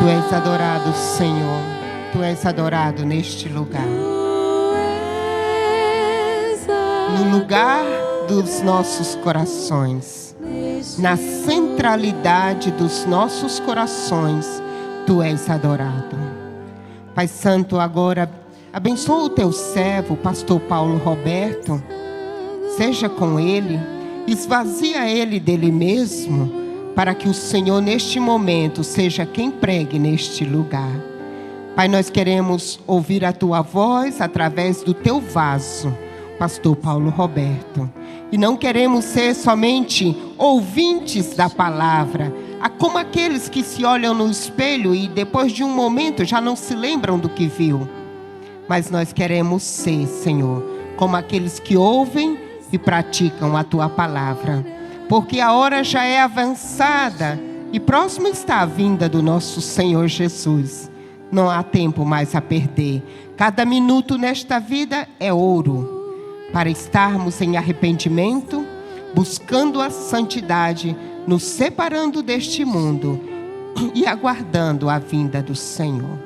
Tu és adorado, Senhor. Tu és adorado neste lugar. No lugar dos nossos corações, na centralidade dos nossos corações, Tu és adorado. Pai Santo, agora abençoa o Teu servo, pastor Paulo Roberto. Seja com ele, esvazia ele dele mesmo, para que o Senhor neste momento seja quem pregue neste lugar. Pai, nós queremos ouvir a Tua voz através do Teu vaso, pastor Paulo Roberto. E não queremos ser somente ouvintes da palavra, como aqueles que se olham no espelho e depois de um momento já não se lembram do que viu. Mas nós queremos ser, Senhor, como aqueles que ouvem e praticam a Tua palavra. Porque a hora já é avançada e próximo está a vinda do nosso Senhor Jesus. Não há tempo mais a perder. Cada minuto nesta vida é ouro, para estarmos em arrependimento, buscando a santidade, nos separando deste mundo e aguardando a vinda do Senhor.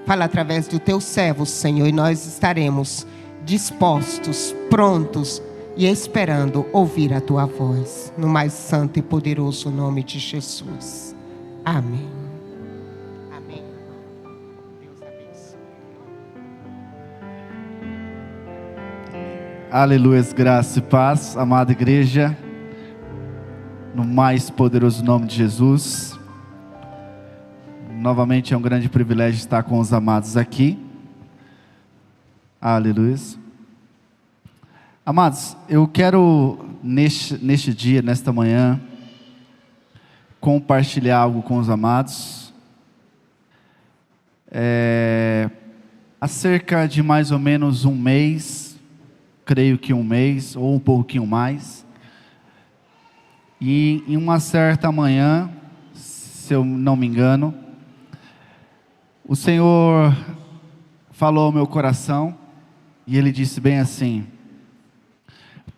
Fala através do Teu servo, Senhor, e nós estaremos dispostos, prontos e esperando ouvir a Tua voz, no mais santo e poderoso nome de Jesus. Amém. Amém. Deus abençoe. Aleluia, graça e paz, amada igreja, no mais poderoso nome de Jesus. Novamente é um grande privilégio estar com os amados aqui. Aleluia. Amados, eu quero neste dia, nesta manhã, compartilhar algo com os amados. Há cerca de mais ou menos um mês, creio que um mês ou um pouquinho mais, e em uma certa manhã, se eu não me engano, o Senhor falou ao meu coração e Ele disse bem assim: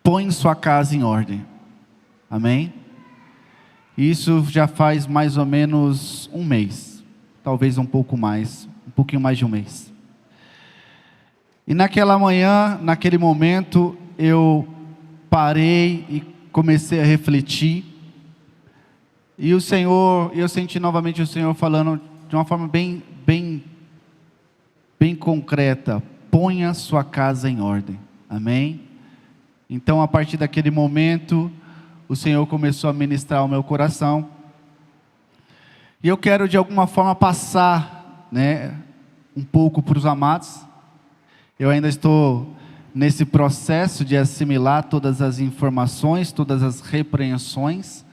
põe sua casa em ordem. Amém? Isso já faz mais ou menos um mês, talvez um pouco mais, um pouquinho mais de um mês. E naquela manhã, naquele momento, eu parei e comecei a refletir. E o Senhor, eu senti novamente o Senhor falando de uma forma bem concreta: ponha sua casa em ordem. Amém? Então, a partir daquele momento, o Senhor começou a ministrar ao meu coração. E eu quero, de alguma forma, passar, um pouco para os amados. Eu ainda estou nesse processo de assimilar todas as informações, todas as repreensões.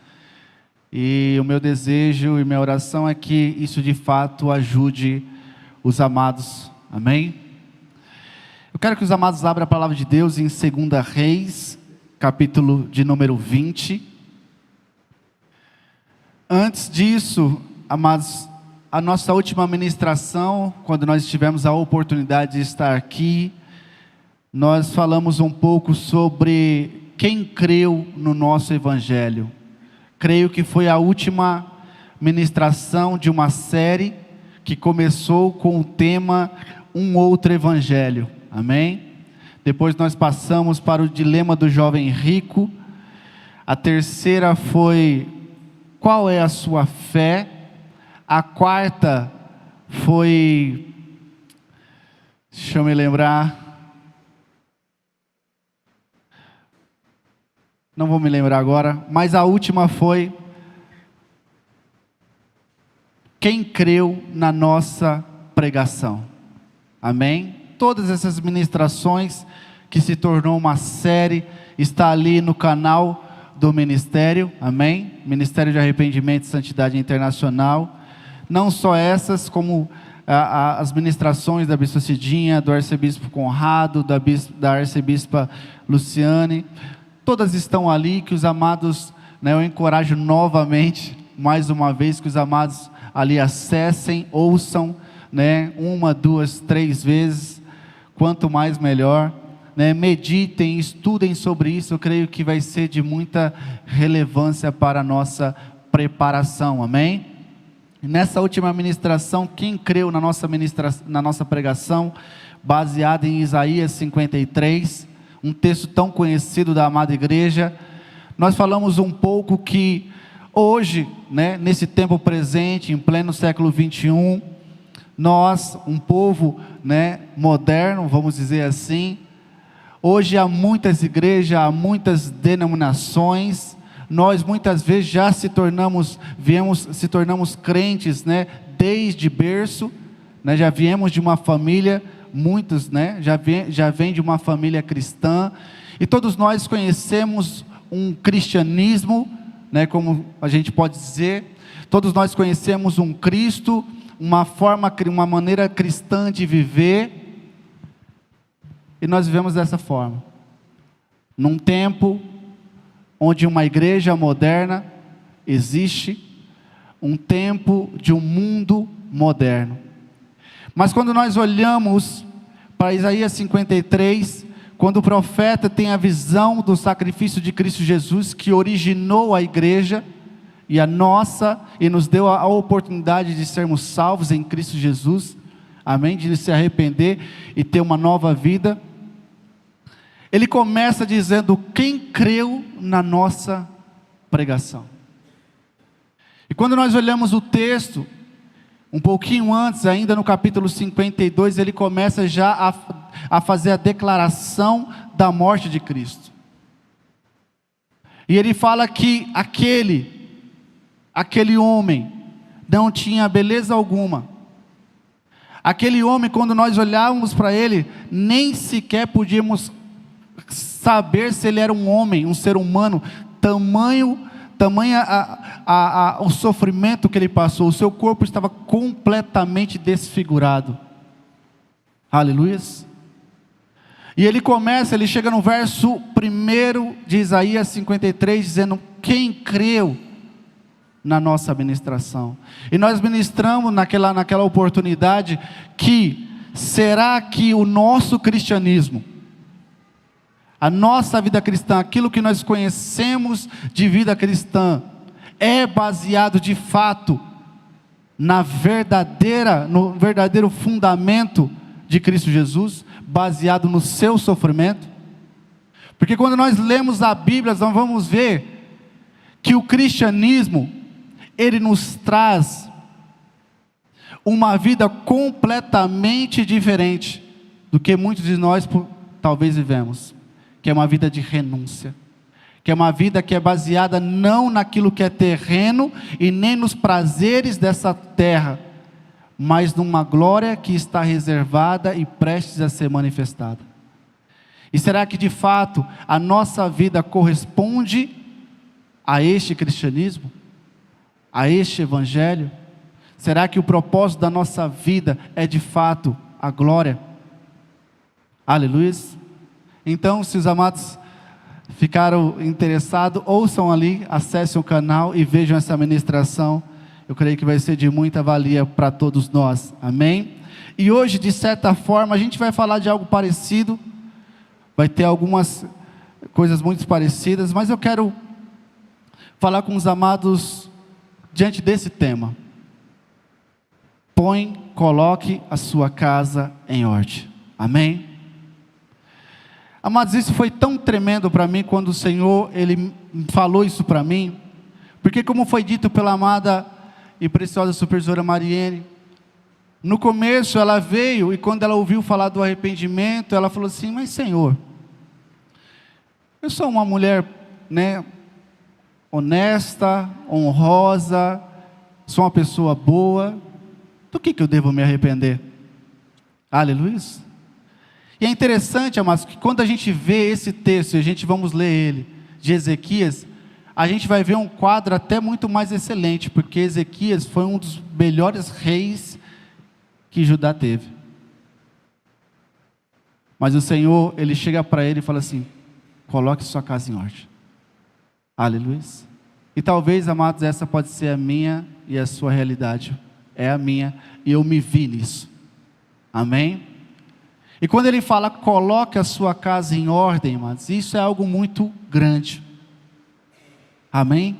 E o meu desejo e minha oração é que isso, de fato, ajude os amados. Amém? Eu quero que os amados abram a palavra de Deus em 2 Reis, capítulo de número 20. Antes disso, amados, a nossa última ministração, quando nós tivemos a oportunidade de estar aqui, nós falamos um pouco sobre quem creu no nosso Evangelho. Creio que foi a última ministração de uma série que começou com o tema Um Outro Evangelho. Amém? Depois nós passamos para o dilema do jovem rico. A terceira foi: qual é a sua fé? A quarta foi, deixa eu me lembrar, não vou me lembrar agora, mas a última foi: quem creu na nossa pregação. Amém? Todas essas ministrações, que se tornou uma série, está ali no canal do Ministério, amém? Ministério de Arrependimento e Santidade Internacional. Não só essas, como as ministrações da Bispa Cidinha, do Arcebispo Conrado, da Arcebispa Luciane, todas estão ali, que os amados, eu encorajo novamente, mais uma vez, que os amados ali acessem, ouçam, uma, duas, três vezes, quanto mais melhor, meditem, estudem sobre isso. Eu creio que vai ser de muita relevância para a nossa preparação, amém? Nessa última ministração, quem creu na nossa pregação, baseada em Isaías 53, um texto tão conhecido da amada igreja, nós falamos um pouco que hoje, né, nesse tempo presente, em pleno século 21, nós, um povo, né, moderno, vamos dizer assim, hoje há muitas igrejas, há muitas denominações, nós muitas vezes já se tornamos crentes, né, desde berço, né, já viemos de uma família, muitos, né, já vem de uma família cristã, e todos nós conhecemos um cristianismo, né, como a gente pode dizer, todos nós conhecemos um Cristo, uma maneira cristã de viver, e nós vivemos dessa forma, num tempo onde uma igreja moderna existe, um tempo de um mundo moderno. Mas quando nós olhamos para Isaías 53, quando o profeta tem a visão do sacrifício de Cristo Jesus, que originou a igreja, e nos deu a oportunidade de sermos salvos em Cristo Jesus, amém, de se arrepender e ter uma nova vida, ele começa dizendo: quem creu na nossa pregação? E quando nós olhamos o texto, um pouquinho antes, ainda no capítulo 52, ele começa já a fazer a declaração da morte de Cristo. E ele fala que aquele homem não tinha beleza alguma. Aquele homem, quando nós olhávamos para ele, nem sequer podíamos saber se ele era um homem, um ser humano, tamanha o sofrimento que ele passou, o seu corpo estava completamente desfigurado. Aleluia. E ele chega no verso 1 de Isaías 53, dizendo: quem creu na nossa ministração? E nós ministramos naquela oportunidade que, será que o nosso cristianismo, a nossa vida cristã, aquilo que nós conhecemos de vida cristã, é baseado de fato no verdadeiro fundamento de Cristo Jesus, baseado no seu sofrimento? Porque quando nós lemos a Bíblia, nós vamos ver que o cristianismo, ele nos traz uma vida completamente diferente do que muitos de nós talvez vivemos, que é uma vida de renúncia, que é uma vida que é baseada não naquilo que é terreno e nem nos prazeres dessa terra, mas numa glória que está reservada e prestes a ser manifestada. E será que de fato a nossa vida corresponde a este cristianismo, a este evangelho? Será que o propósito da nossa vida é de fato a glória? Aleluia. Então, se os amados ficaram interessados, ouçam ali, acessem o canal e vejam essa ministração. Eu creio que vai ser de muita valia para todos nós, amém? E hoje, de certa forma, a gente vai falar de algo parecido, vai ter algumas coisas muito parecidas, mas eu quero falar com os amados diante desse tema: coloque a sua casa em ordem, amém? Amados, isso foi tão tremendo para mim quando o Senhor, Ele falou isso para mim, porque como foi dito pela amada e preciosa supervisora Mariene, no começo ela veio e quando ela ouviu falar do arrependimento, ela falou assim: mas Senhor, eu sou uma mulher, né, honesta, honrosa, sou uma pessoa boa, do que eu devo me arrepender? Aleluia. E é interessante, amados, que quando a gente vê esse texto, e a gente vamos ler ele, de Ezequias, a gente vai ver um quadro até muito mais excelente, porque Ezequias foi um dos melhores reis que Judá teve. Mas o Senhor, Ele chega para ele e fala assim: coloque sua casa em ordem. Aleluia. E talvez, amados, essa pode ser a minha e a sua realidade. É a minha, e eu me vi nisso. Amém? E quando ele fala, coloque a sua casa em ordem, amados, isso é algo muito grande. Amém?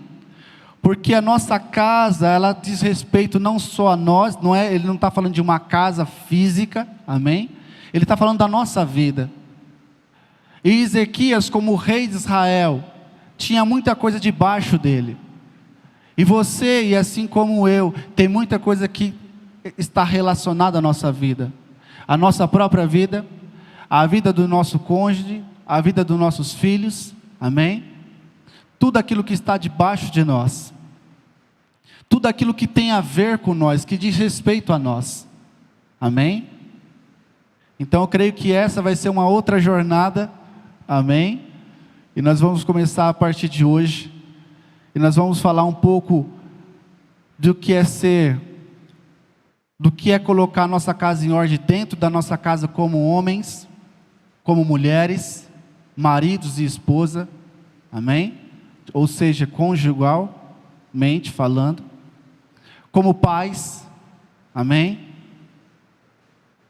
Porque a nossa casa, ela diz respeito não só a nós, ele não está falando de uma casa física, amém? Ele está falando da nossa vida. E Ezequias, como rei de Israel, tinha muita coisa debaixo dele. E você, e assim como eu, tem muita coisa que está relacionada à nossa vida. A nossa própria vida, a vida do nosso cônjuge, a vida dos nossos filhos, amém? Tudo aquilo que está debaixo de nós. Tudo aquilo que tem a ver com nós, que diz respeito a nós. Amém? Então eu creio que essa vai ser uma outra jornada. Amém? E nós vamos começar a partir de hoje. E nós vamos falar um pouco do que é colocar a nossa casa em ordem dentro da nossa casa como homens, como mulheres, maridos e esposa. Amém? Ou seja, conjugalmente falando. Como pais. Amém?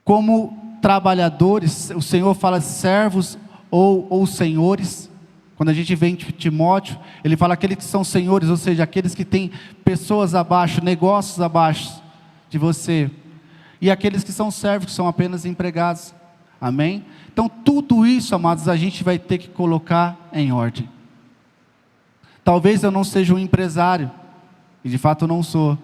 Como trabalhadores, o Senhor fala servos ou senhores. Quando a gente vê em Timóteo, ele fala aqueles que são senhores, ou seja, aqueles que têm pessoas abaixo, negócios abaixo de você. E aqueles que são servos, que são apenas empregados. Amém? Então tudo isso, amados, a gente vai ter que colocar em ordem. Talvez eu não seja um empresário, e de fato eu não sou.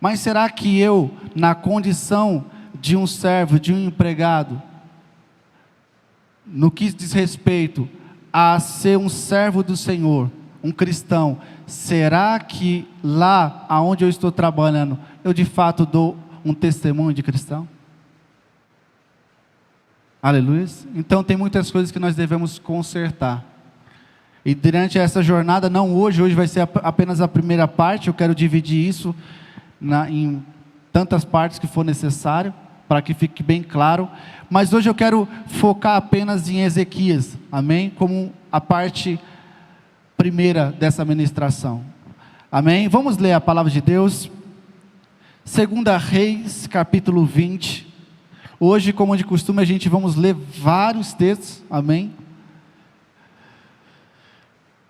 Mas será que eu, na condição de um servo, de um empregado, no que diz respeito a ser um servo do Senhor, um cristão, será que lá aonde eu estou trabalhando, eu de fato dou um testemunho de cristão? Aleluia. Então tem muitas coisas que nós devemos consertar. E durante essa jornada, não hoje vai ser apenas a primeira parte, eu quero dividir isso em tantas partes que for necessário, para que fique bem claro, mas hoje eu quero focar apenas em Ezequias, amém? Como a parte primeira dessa ministração, amém? Vamos ler a palavra de Deus, 2 Reis, capítulo 20, hoje, como de costume, a gente vamos ler vários textos, amém?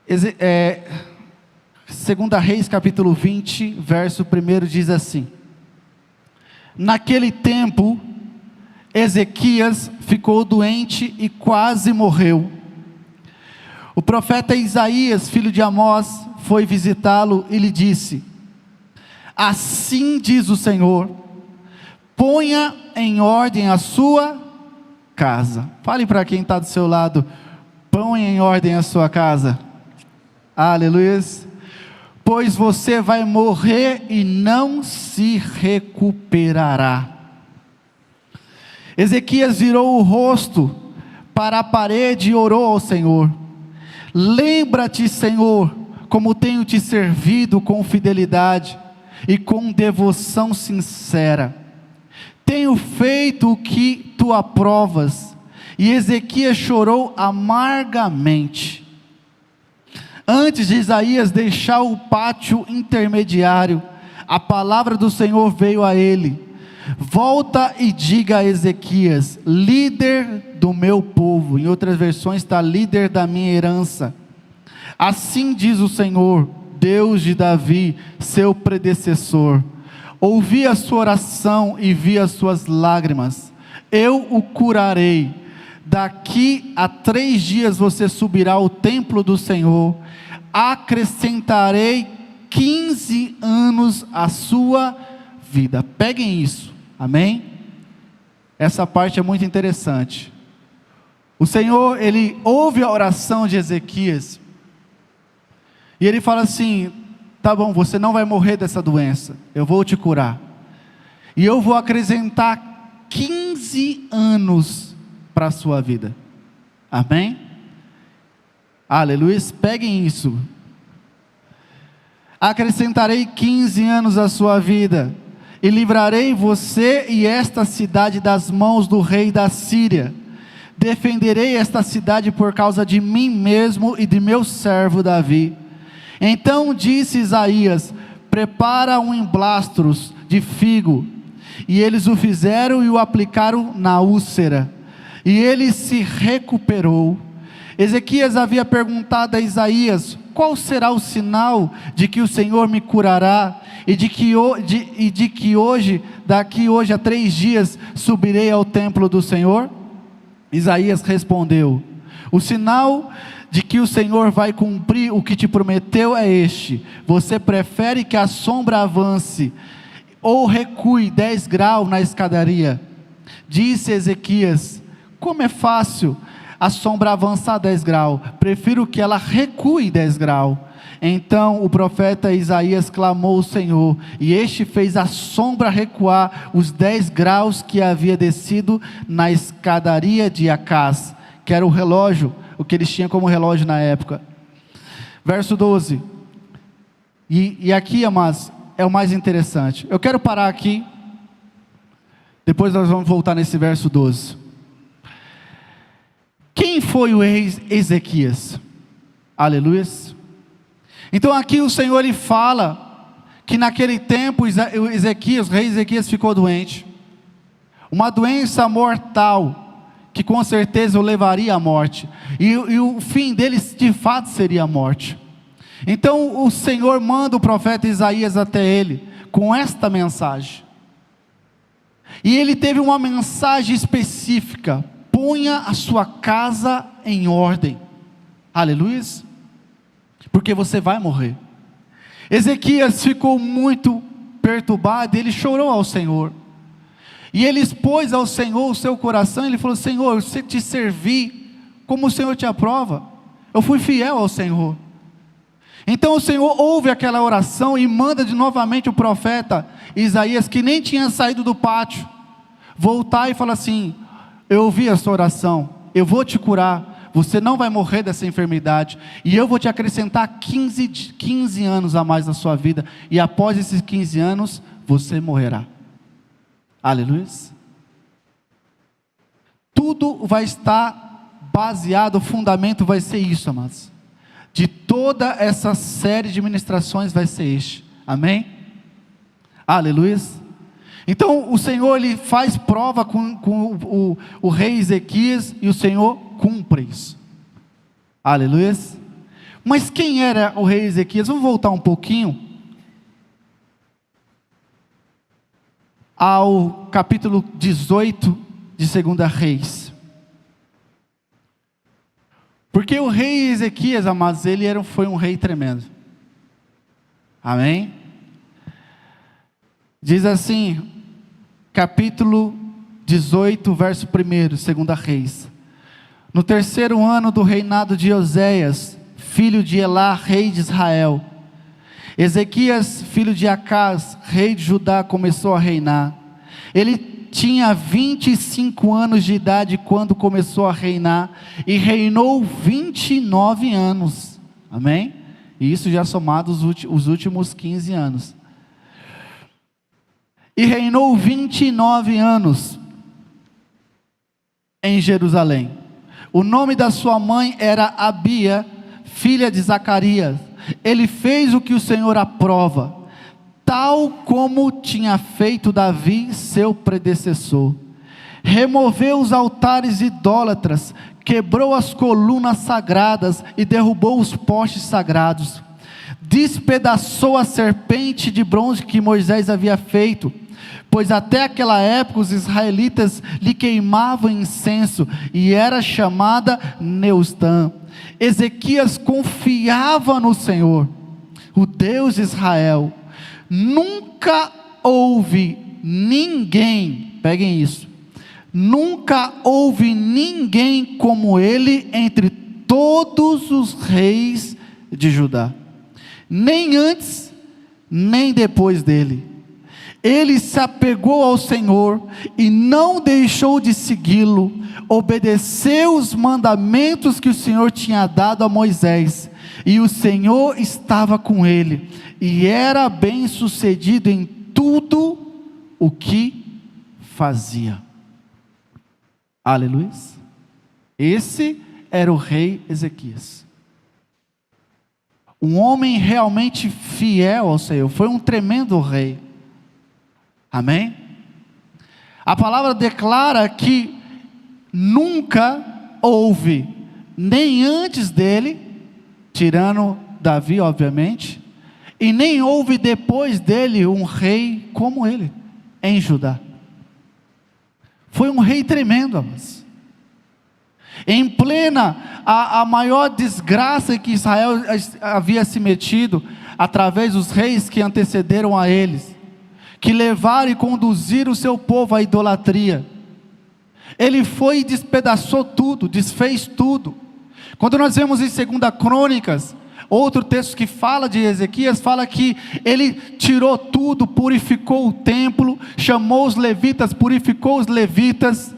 2 Reis, capítulo 20, verso 1 diz assim: naquele tempo, Ezequias ficou doente e quase morreu. O profeta Isaías, filho de Amós, foi visitá-lo e lhe disse: assim diz o Senhor, ponha em ordem a sua casa. Fale para quem está do seu lado, ponha em ordem a sua casa. Aleluia. Pois você vai morrer e não se recuperará. Ezequias virou o rosto para a parede e orou ao Senhor: lembra-te, Senhor, como tenho te servido com fidelidade e com devoção sincera. Tenho feito o que tu aprovas. E Ezequias chorou amargamente. Antes de Isaías deixar o pátio intermediário, a palavra do Senhor veio a ele: volta e diga a Ezequias, líder do meu povo. Em outras versões está líder da minha herança. Assim diz o Senhor, Deus de Davi, seu predecessor: ouvi a sua oração e vi as suas lágrimas. Eu o curarei. Daqui a 3 dias você subirá ao templo do Senhor. Acrescentarei 15 anos à sua vida. Peguem isso, amém? Essa parte é muito interessante. O Senhor, Ele ouve a oração de Ezequias, e Ele fala assim: tá bom, você não vai morrer dessa doença, eu vou te curar, e eu vou acrescentar 15 anos para a sua vida, amém? Aleluia, peguem isso. Acrescentarei 15 anos à sua vida, e livrarei você e esta cidade das mãos do rei da Síria. Defenderei esta cidade por causa de mim mesmo e de meu servo Davi. Então disse Isaías: prepara um emblastros de figo. E eles o fizeram e o aplicaram na úlcera, e ele se recuperou. Ezequias havia perguntado a Isaías qual será o sinal de que o Senhor me curará, e de que hoje, daqui hoje a 3 dias, subirei ao templo do Senhor? Isaías respondeu: o sinal de que o Senhor vai cumprir o que te prometeu é este: você prefere que a sombra avance ou recue 10 graus na escadaria? Disse Ezequias: como é fácil a sombra avançar 10 graus, prefiro que ela recue 10 graus. Então o profeta Isaías clamou ao Senhor, e este fez a sombra recuar os 10 graus que havia descido na escadaria de Acaz, que era o relógio, o que eles tinham como relógio na época. Verso 12, e aqui, amados, é o mais interessante. Eu quero parar aqui, depois nós vamos voltar nesse verso 12. Quem foi o rei Ezequias? Aleluia. Então aqui o Senhor ele fala que naquele tempo o rei Ezequias ficou doente, uma doença mortal, que com certeza o levaria à morte, e o fim dele de fato seria a morte. Então o Senhor manda o profeta Isaías até ele, com esta mensagem, e ele teve uma mensagem específica: ponha a sua casa em ordem, aleluia, porque você vai morrer. Ezequias ficou muito perturbado, ele chorou ao Senhor, e ele expôs ao Senhor o seu coração. Ele falou: Senhor, eu te servi como o Senhor te aprova, eu fui fiel ao Senhor. Então o Senhor ouve aquela oração e manda de novamente o profeta Isaías, que nem tinha saído do pátio, voltar e falar assim: eu ouvi a sua oração, eu vou te curar, você não vai morrer dessa enfermidade, e eu vou te acrescentar 15 anos a mais na sua vida, e após esses 15 anos, você morrerá. Aleluia. Tudo vai estar baseado, o fundamento vai ser isso, amados. De toda essa série de ministrações vai ser este. Amém? Aleluia. Então o Senhor ele faz prova com o rei Ezequias, e o Senhor cumpre isso. Aleluia. Mas quem era o rei Ezequias? Vamos voltar um pouquinho ao capítulo 18 de 2 Reis. Porque o rei Ezequias, amados, foi um rei tremendo. Amém? Diz assim, capítulo 18, verso 1, 2 Reis. No 3º ano do reinado de Oséias, filho de Elá, rei de Israel, Ezequias, filho de Acaz, rei de Judá, começou a reinar. Ele tinha 25 anos de idade quando começou a reinar, e reinou 29 anos. Amém? E isso já somado os últimos 15 anos. E reinou 29 anos em Jerusalém. O nome da sua mãe era Abia, filha de Zacarias. Ele fez o que o Senhor aprova, tal como tinha feito Davi, seu predecessor. Removeu os altares idólatras, quebrou as colunas sagradas e derrubou os postes sagrados. Despedaçou a serpente de bronze que Moisés havia feito, pois até aquela época os israelitas lhe queimavam incenso, e era chamada Neustã. Ezequias confiava no Senhor, o Deus de Israel. Nunca houve ninguém, peguem isso, nunca houve ninguém como ele entre todos os reis de Judá, nem antes, nem depois dele. Ele se apegou ao Senhor e não deixou de segui-lo, obedeceu os mandamentos que o Senhor tinha dado a Moisés, e o Senhor estava com ele, e era bem sucedido em tudo o que fazia. Aleluia. Esse era o rei Ezequias, um homem realmente fiel ao Senhor, foi um tremendo rei. Amém? A palavra declara que nunca houve, nem antes dele, tirando Davi, obviamente, e nem houve depois dele um rei como ele, em Judá. Foi um rei tremendo, amados. Em plena, a maior desgraça que Israel havia se metido, através dos reis que antecederam a eles, que levaram e conduziram o seu povo à idolatria. Ele foi e despedaçou tudo, desfez tudo. Quando nós vemos em 2 Crônicas, outro texto que fala de Ezequias, fala que ele tirou tudo, purificou o templo, chamou os levitas, purificou os levitas.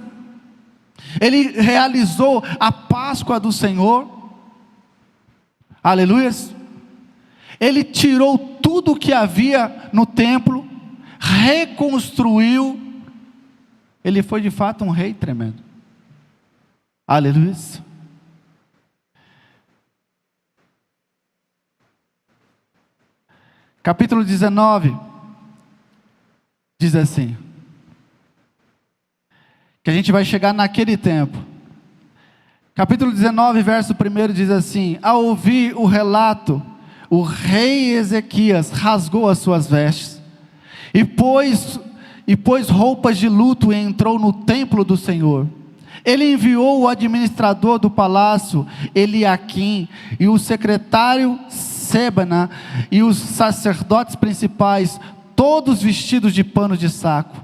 Ele realizou a Páscoa do Senhor. Aleluias. Ele tirou tudo que havia no templo, reconstruiu. Ele foi de fato um rei tremendo. Aleluias. Capítulo 19 diz assim, que a gente vai chegar naquele tempo. Capítulo 19, verso 1 diz assim: ao ouvir o relato, o rei Ezequias rasgou as suas vestes, e pôs roupas de luto e entrou no templo do Senhor. Ele enviou o administrador do palácio, Eliaquim, e o secretário Sebana, e os sacerdotes principais, todos vestidos de pano de saco.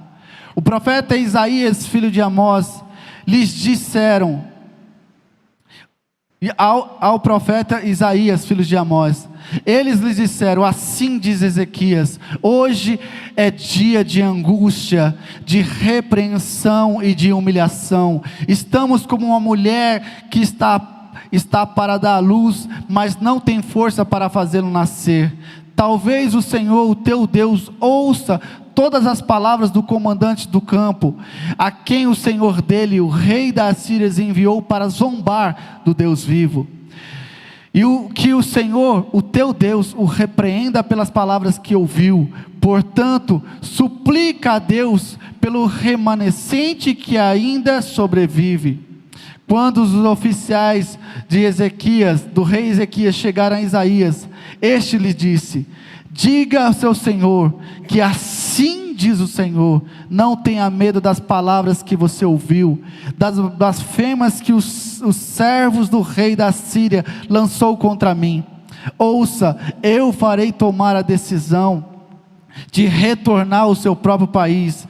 O profeta Isaías, filho de Amós, lhes disseram, ao profeta Isaías, filho de Amós, eles lhes disseram: assim diz Ezequias, hoje é dia de angústia, de repreensão e de humilhação. Estamos como uma mulher que está para dar à luz, mas não tem força para fazê-lo nascer. Talvez o Senhor, o teu Deus, ouça todas as palavras do comandante do campo, a quem o Senhor dele, o rei da Assíria, enviou para zombar do Deus vivo. E que o Senhor, o teu Deus, o repreenda pelas palavras que ouviu. Portanto, suplica a Deus pelo remanescente que ainda sobrevive. Quando os oficiais de Ezequias, do rei Ezequias, chegaram a Isaías, este lhe disse: diga ao seu senhor, que assim diz o Senhor, não tenha medo das palavras que você ouviu, das blasfemas que os servos do rei da Síria lançou contra mim. Ouça, eu farei tomar a decisão de retornar ao seu próprio país,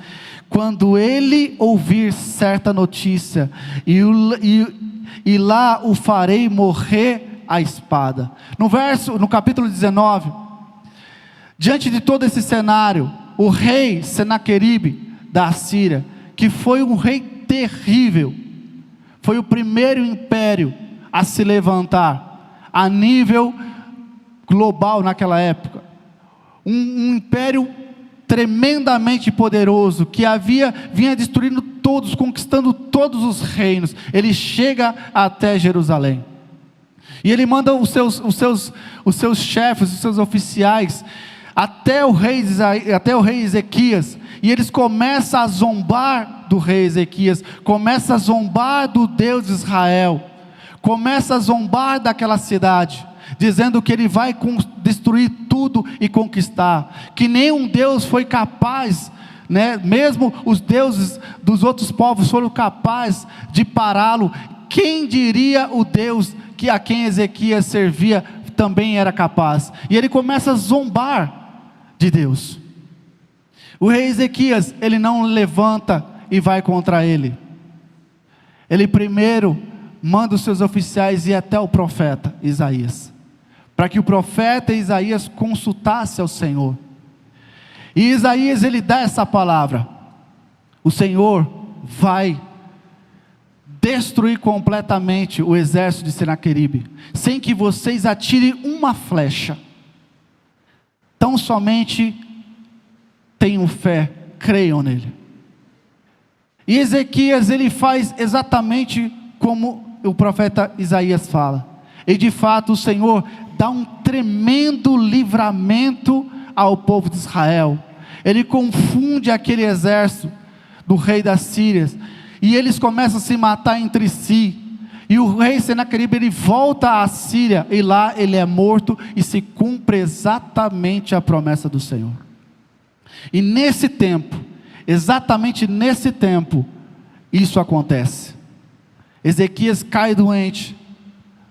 quando ele ouvir certa notícia, e lá o farei morrer à espada. No capítulo 19, diante de todo esse cenário, o rei Senaqueribe da Assíria, que foi um rei terrível, foi o primeiro império a se levantar a nível global naquela época, um império tremendamente poderoso, que vinha destruindo todos, conquistando todos os reinos. Ele chega até Jerusalém, e ele manda os seus chefes, os seus oficiais, até o rei Ezequias, e eles começam a zombar do rei Ezequias, começam a zombar do Deus de Israel, começam a zombar daquela cidade, dizendo que ele vai destruir tudo e conquistar, que nenhum Deus foi capaz, mesmo os deuses dos outros povos foram capazes de pará-lo. Quem diria o Deus a quem Ezequias servia também era capaz? E ele começa a zombar de Deus. O rei Ezequias, ele não levanta e vai contra ele. Ele primeiro manda os seus oficiais ir até o profeta Isaías, para que o profeta Isaías consultasse ao Senhor. E Isaías, ele dá essa palavra: o Senhor vai destruir completamente o exército de Senaqueribe, sem que vocês atirem uma flecha. Tão somente tenham fé, creiam nele. E Ezequias, ele faz exatamente como o profeta Isaías fala. E de fato o Senhor dá um tremendo livramento ao povo de Israel. Ele confunde aquele exército do rei da Síria, e eles começam a se matar entre si. E o rei Senaqueribe, ele volta à Síria, e lá ele é morto, e se cumpre exatamente a promessa do Senhor. E nesse tempo, exatamente nesse tempo, isso acontece. Ezequias cai doente,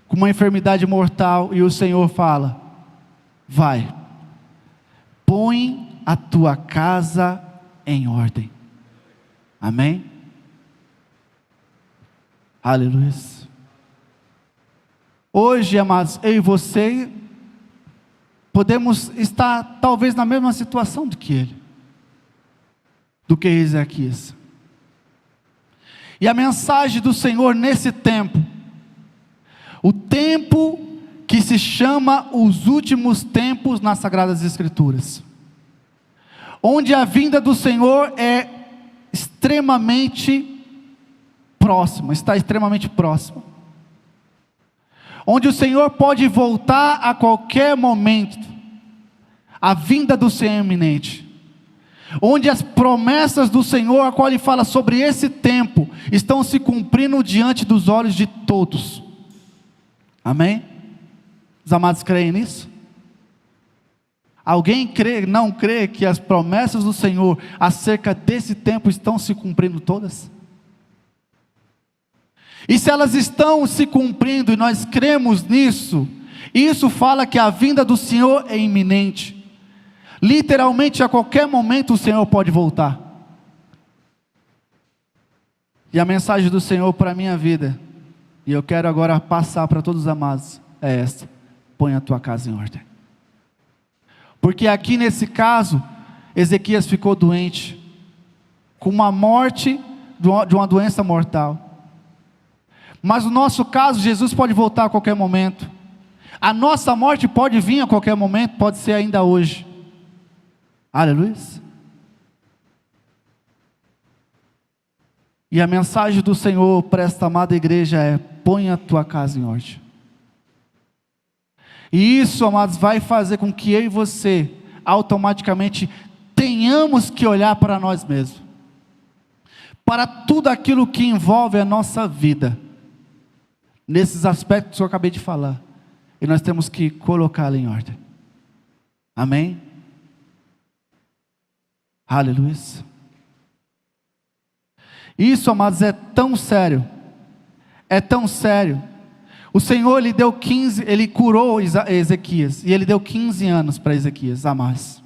com uma enfermidade mortal, e o Senhor fala: vai, põe a tua casa em ordem. Amém? Aleluia. Hoje, amados, eu e você podemos estar talvez na mesma situação do que ele, do que Ezequias. E a mensagem do Senhor nesse tempo, o tempo que se chama os últimos tempos nas Sagradas Escrituras, onde a vinda do Senhor é extremamente próxima, está extremamente próxima, onde o Senhor pode voltar a qualquer momento, a vinda do Senhor é iminente, onde as promessas do Senhor, a qual Ele fala sobre esse tempo, estão se cumprindo diante dos olhos de todos. Amém? Os amados creem nisso? Alguém não crê que as promessas do Senhor acerca desse tempo estão se cumprindo todas? E se elas estão se cumprindo e nós cremos nisso, isso fala que a vinda do Senhor é iminente. Literalmente a qualquer momento o Senhor pode voltar. E a mensagem do Senhor para a minha vida, e eu quero agora passar para todos os amados, é esta: põe a tua casa em ordem. Porque aqui nesse caso, Ezequias ficou doente, com uma morte de uma doença mortal. Mas no nosso caso, Jesus pode voltar a qualquer momento. A nossa morte pode vir a qualquer momento, pode ser ainda hoje. Aleluia. E a mensagem do Senhor para esta amada igreja é: põe a tua casa em ordem. E isso, amados, vai fazer com que eu e você automaticamente tenhamos que olhar para nós mesmos, para tudo aquilo que envolve a nossa vida, nesses aspectos que eu acabei de falar, e nós temos que colocá-la em ordem. Amém? Aleluia. Isso, amados, é tão sério, é tão sério. O Senhor ele curou Ezequias, e ele deu 15 anos para Ezequias a mais.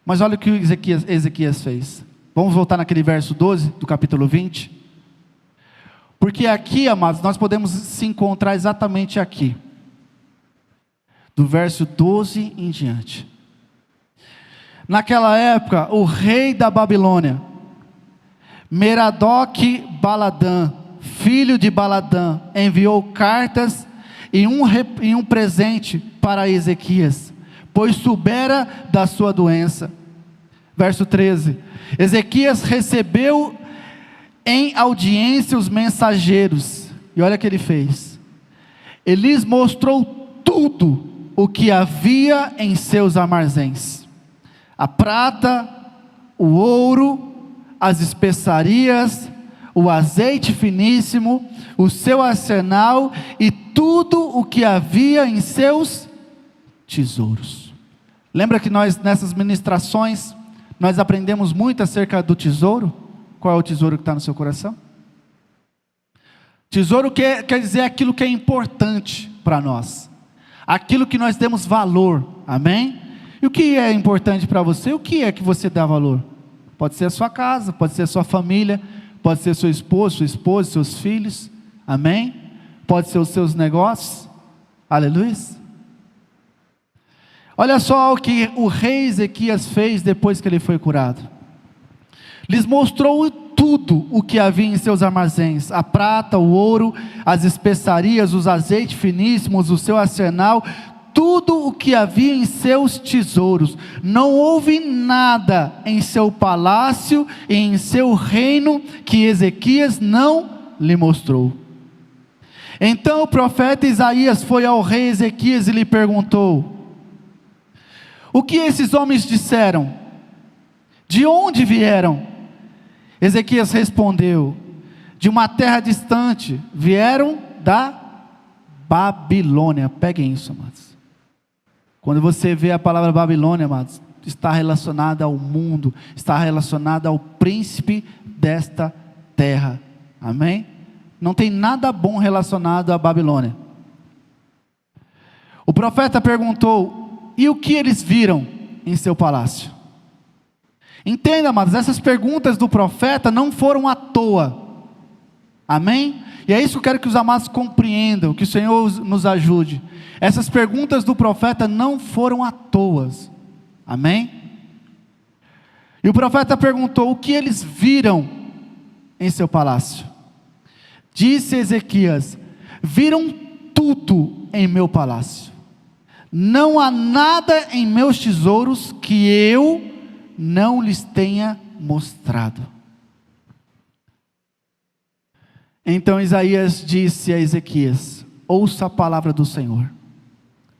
Mas olha o que Ezequias fez. Vamos voltar naquele verso 12 do capítulo 20. Porque aqui, amados, nós podemos se encontrar exatamente aqui, do verso 12 em diante. Naquela época, o rei da Babilônia, Merodach-Baladã, filho de Baladã, enviou cartas e um presente para Ezequias, pois soubera da sua doença. Verso 13: Ezequias recebeu em audiência os mensageiros, e olha o que ele fez: ele lhes mostrou tudo o que havia em seus armazéns: a prata, o ouro, as especiarias, o azeite finíssimo, o seu arsenal e tudo o que havia em seus tesouros. Lembra que nós, nessas ministrações, nós aprendemos muito acerca do tesouro? Qual é o tesouro que está no seu coração? Tesouro quer dizer aquilo que é importante para nós, aquilo que nós demos valor, amém? E o que é importante para você? O que é que você dá valor? Pode ser a sua casa, pode ser a sua família, pode ser seu esposo, sua esposa, seus filhos, amém? Pode ser os seus negócios, aleluia. Olha só o que o rei Ezequias fez depois que ele foi curado. Lhes mostrou tudo o que havia em seus armazéns: a prata, o ouro, as especiarias, os azeites finíssimos, o seu arsenal, tudo o que havia em seus tesouros. Não houve nada em seu palácio e em seu reino que Ezequias não lhe mostrou. Então o profeta Isaías foi ao rei Ezequias e lhe perguntou: o que esses homens disseram? De onde vieram? Ezequias respondeu: de uma terra distante, vieram da Babilônia. Peguem isso, amados. Quando você vê a palavra Babilônia, amados, está relacionada ao mundo, está relacionada ao príncipe desta terra. Amém? Não tem nada bom relacionado à Babilônia. O profeta perguntou: e o que eles viram em seu palácio? Entenda, amados, essas perguntas do profeta não foram à toa. Amém? E é isso que eu quero que os amados compreendam, que o Senhor nos ajude. Essas perguntas do profeta não foram à toa. Amém? E o profeta perguntou: o que eles viram em seu palácio? Disse Ezequias: viram tudo em meu palácio. Não há nada em meus tesouros que eu não lhes tenha mostrado. Então Isaías disse a Ezequias: ouça a palavra do Senhor.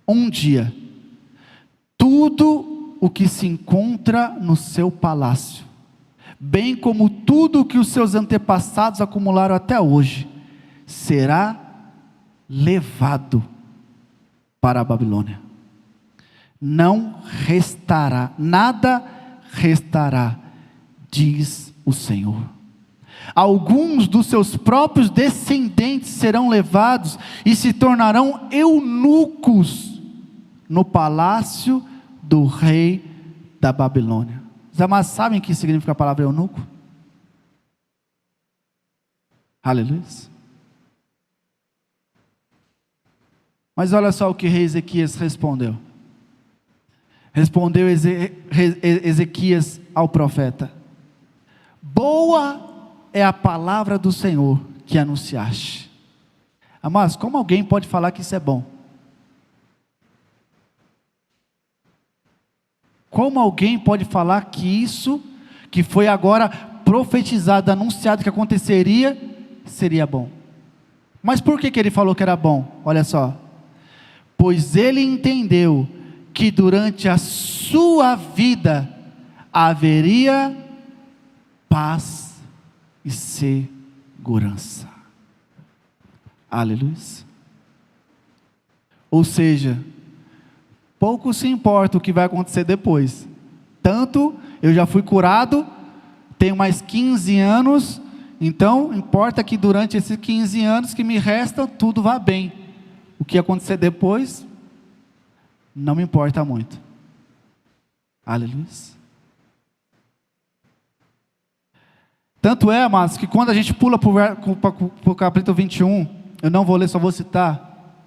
Um dia, tudo o que se encontra no seu palácio, bem como tudo o que os seus antepassados acumularam até hoje, será levado para a Babilônia. Não restará, nada restará, diz o Senhor. Alguns dos seus próprios descendentes serão levados e se tornarão eunucos no palácio do rei da Babilônia. Os amados sabem o que significa a palavra eunuco? Aleluia. Mas olha só o que o rei Ezequias respondeu. Respondeu Ezequias ao profeta: boa é a palavra do Senhor que anunciaste. Amados, como alguém pode falar que isso é bom? Como alguém pode falar que isso, que foi agora profetizado, anunciado que aconteceria, seria bom? Mas por que ele falou que era bom? Olha só. Pois ele entendeu que durante a sua vida haveria paz e segurança. Aleluia. Ou seja, pouco se importa o que vai acontecer depois. Tanto eu já fui curado, tenho mais 15 anos, então importa que durante esses 15 anos que me restam, tudo vá bem. O que acontecer depois, não me importa muito. Aleluia. Tanto é, amados, que quando a gente pula para o capítulo 21, eu não vou ler, só vou citar.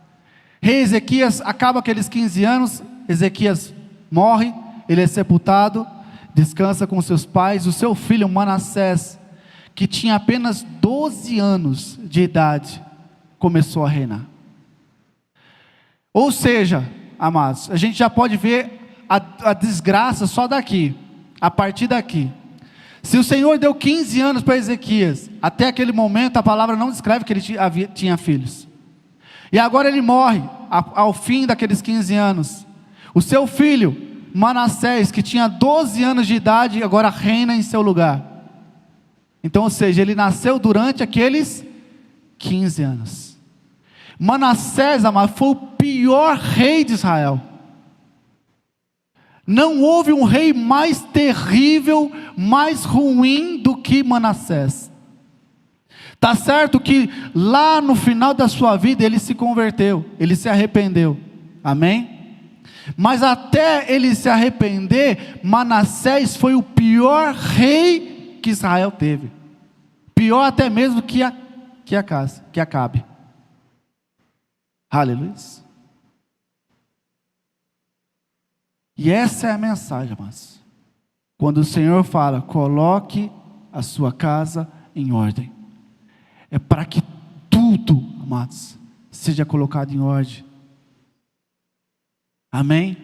Rei Ezequias acaba aqueles 15 anos, Ezequias morre, ele é sepultado, descansa com seus pais. O seu filho Manassés, que tinha apenas 12 anos de idade, começou a reinar. Ou seja, amados, a gente já pode ver a desgraça só daqui, a partir daqui. Se o Senhor deu 15 anos para Ezequias, até aquele momento a palavra não descreve que ele tinha filhos. E agora ele morre, ao fim daqueles 15 anos. O seu filho, Manassés, que tinha 12 anos de idade, agora reina em seu lugar. Então, ou seja, ele nasceu durante aqueles 15 anos. Manassés, amado, foi o pior rei de Israel. Não houve um rei mais terrível, mais ruim do que Manassés. Está certo que lá no final da sua vida ele se converteu, ele se arrependeu, amém? Mas até ele se arrepender, Manassés foi o pior rei que Israel teve. Pior até mesmo que Acabe. Aleluia. E essa é a mensagem, amados. Quando o Senhor fala, coloque a sua casa em ordem. É para que tudo, amados, seja colocado em ordem. Amém?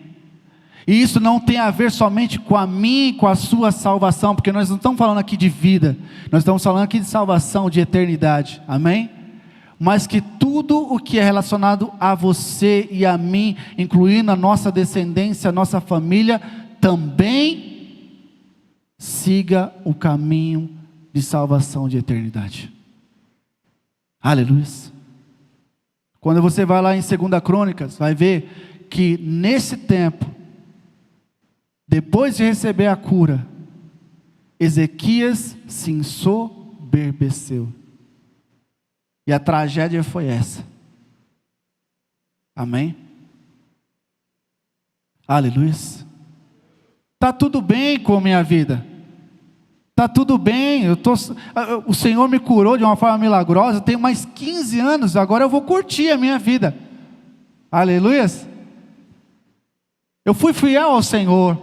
E isso não tem a ver somente com a minha e com a sua salvação, porque nós não estamos falando aqui de vida, nós estamos falando aqui de salvação, de eternidade. Amém? Mas que tudo o que é relacionado a você e a mim, incluindo a nossa descendência, a nossa família, também siga o caminho de salvação, de eternidade. Aleluia. Quando você vai lá em 2 Crônicas, vai ver que nesse tempo, depois de receber a cura, Ezequias se ensoberbeceu. E a tragédia foi essa. Amém? Aleluia. Está tudo bem com a minha vida. Está tudo bem. O Senhor me curou de uma forma milagrosa. Eu tenho mais 15 anos. Agora eu vou curtir a minha vida. Aleluia. Eu fui fiel ao Senhor.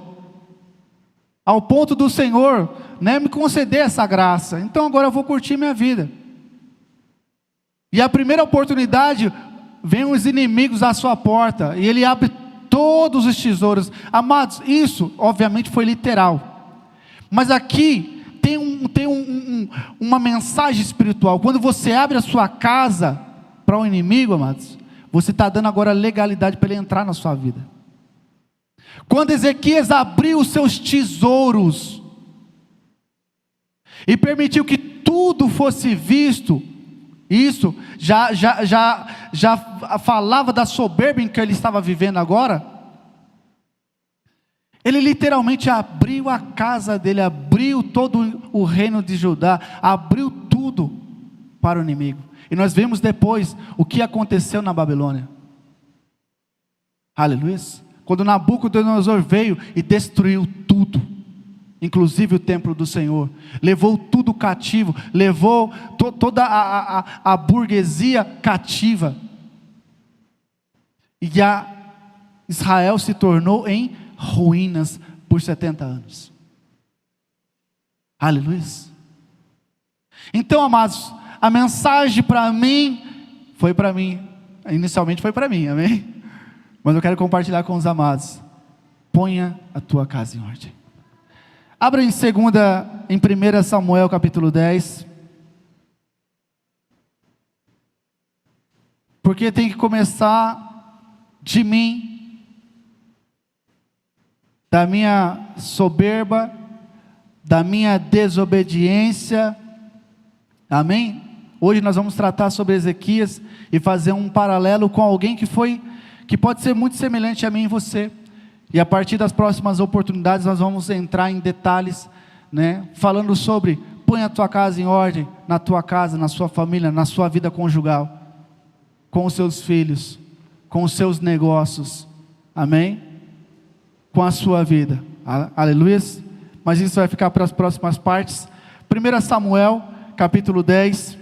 Ao ponto do Senhor, né, me conceder essa graça. Então agora eu vou curtir minha vida. E a primeira oportunidade, vem os inimigos à sua porta. E Ele abre todos os tesouros. Amados, isso obviamente foi literal. Mas aqui tem uma mensagem espiritual. Quando você abre a sua casa para o inimigo, amados, você está dando agora legalidade para ele entrar na sua vida. Quando Ezequias abriu os seus tesouros e permitiu que tudo fosse visto, isso já falava da soberba em que ele estava vivendo agora. Ele literalmente abriu a casa dele, abriu todo o reino de Judá, abriu tudo para o inimigo. E nós vemos depois o que aconteceu na Babilônia. Aleluia. Quando Nabucodonosor veio e destruiu tudo, inclusive o templo do Senhor, levou tudo cativo, levou toda a burguesia cativa, e Israel se tornou em ruínas por 70 anos. Aleluia. Então, amados, a mensagem para mim, inicialmente foi para mim, amém? Mas eu quero compartilhar com os amados. Ponha a tua casa em ordem. Abra em 1 Samuel capítulo 10. Porque tem que começar de mim, da minha soberba, da minha desobediência. Amém? Hoje nós vamos tratar sobre Ezequias e fazer um paralelo com alguém que pode ser muito semelhante a mim e você. E a partir das próximas oportunidades nós vamos entrar em detalhes, né, falando sobre põe a tua casa em ordem, na tua casa, na sua família, na sua vida conjugal, com os seus filhos, com os seus negócios, amém? Com a sua vida, aleluia. Mas isso vai ficar para as próximas partes. 1 Samuel capítulo 10,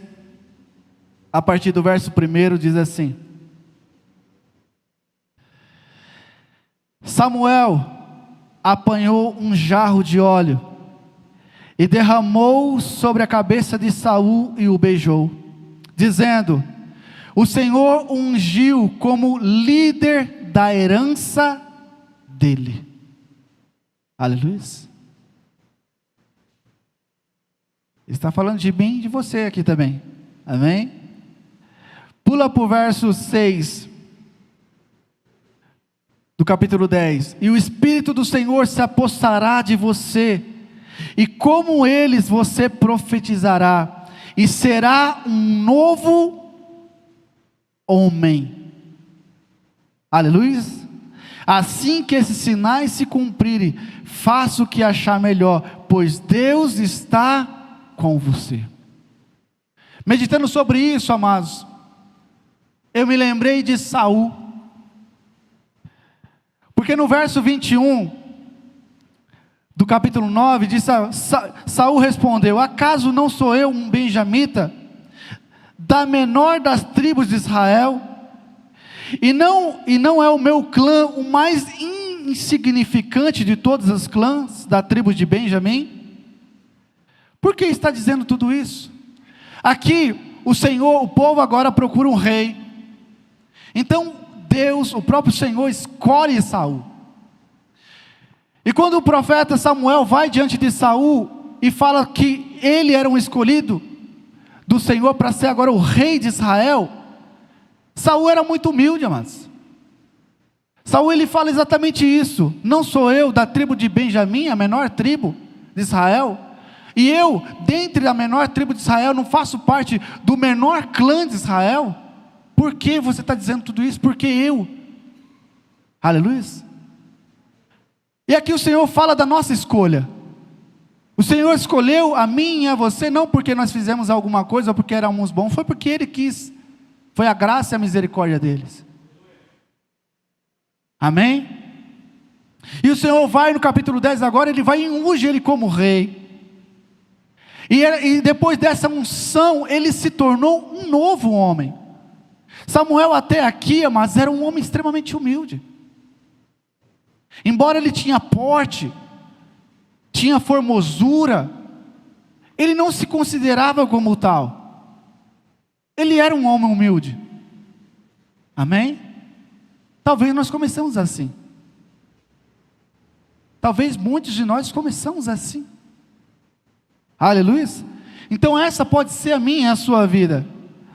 a partir do verso 1 diz assim: Samuel apanhou um jarro de óleo e derramou sobre a cabeça de Saul e o beijou, dizendo: o Senhor o ungiu como líder da herança dele. Aleluia. Ele está falando de mim e de você aqui também, amém? Pula para o verso 6 do capítulo 10, e o Espírito do Senhor se apossará de você, e como eles você profetizará, e será um novo homem. Aleluia. Assim que esses sinais se cumprirem, faça o que achar melhor, pois Deus está com você. Meditando sobre isso, amados, eu me lembrei de Saul. Porque no verso 21 do capítulo 9 diz: Saul respondeu: acaso não sou eu um benjamita, da menor das tribos de Israel, e não é o meu clã o mais insignificante de todos os clãs da tribo de Benjamim? Por que está dizendo tudo isso? Aqui o povo agora procura um rei. Então Deus, o próprio Senhor, escolhe Saul. E quando o profeta Samuel vai diante de Saul e fala que ele era um escolhido do Senhor para ser agora o rei de Israel, Saul era muito humilde, amados. Saul, ele fala exatamente isso: não sou eu da tribo de Benjamim, a menor tribo de Israel? E eu, dentre a menor tribo de Israel, não faço parte do menor clã de Israel? Por que você está dizendo tudo isso? Porque eu. Aleluia. E aqui o Senhor fala da nossa escolha. O Senhor escolheu a mim e a você, não porque nós fizemos alguma coisa, ou porque éramos bons, foi porque Ele quis. Foi a graça e a misericórdia deles. Amém? E o Senhor vai no capítulo 10 agora, Ele vai e unge Ele como rei. E depois dessa unção, Ele se tornou um novo homem. Samuel até aqui, mas era um homem extremamente humilde. Embora ele tinha porte, tinha formosura, ele não se considerava como tal. Ele era um homem humilde. Amém? Talvez nós começamos assim. Talvez muitos de nós começamos assim. Aleluia. Então essa pode ser a minha e a sua vida.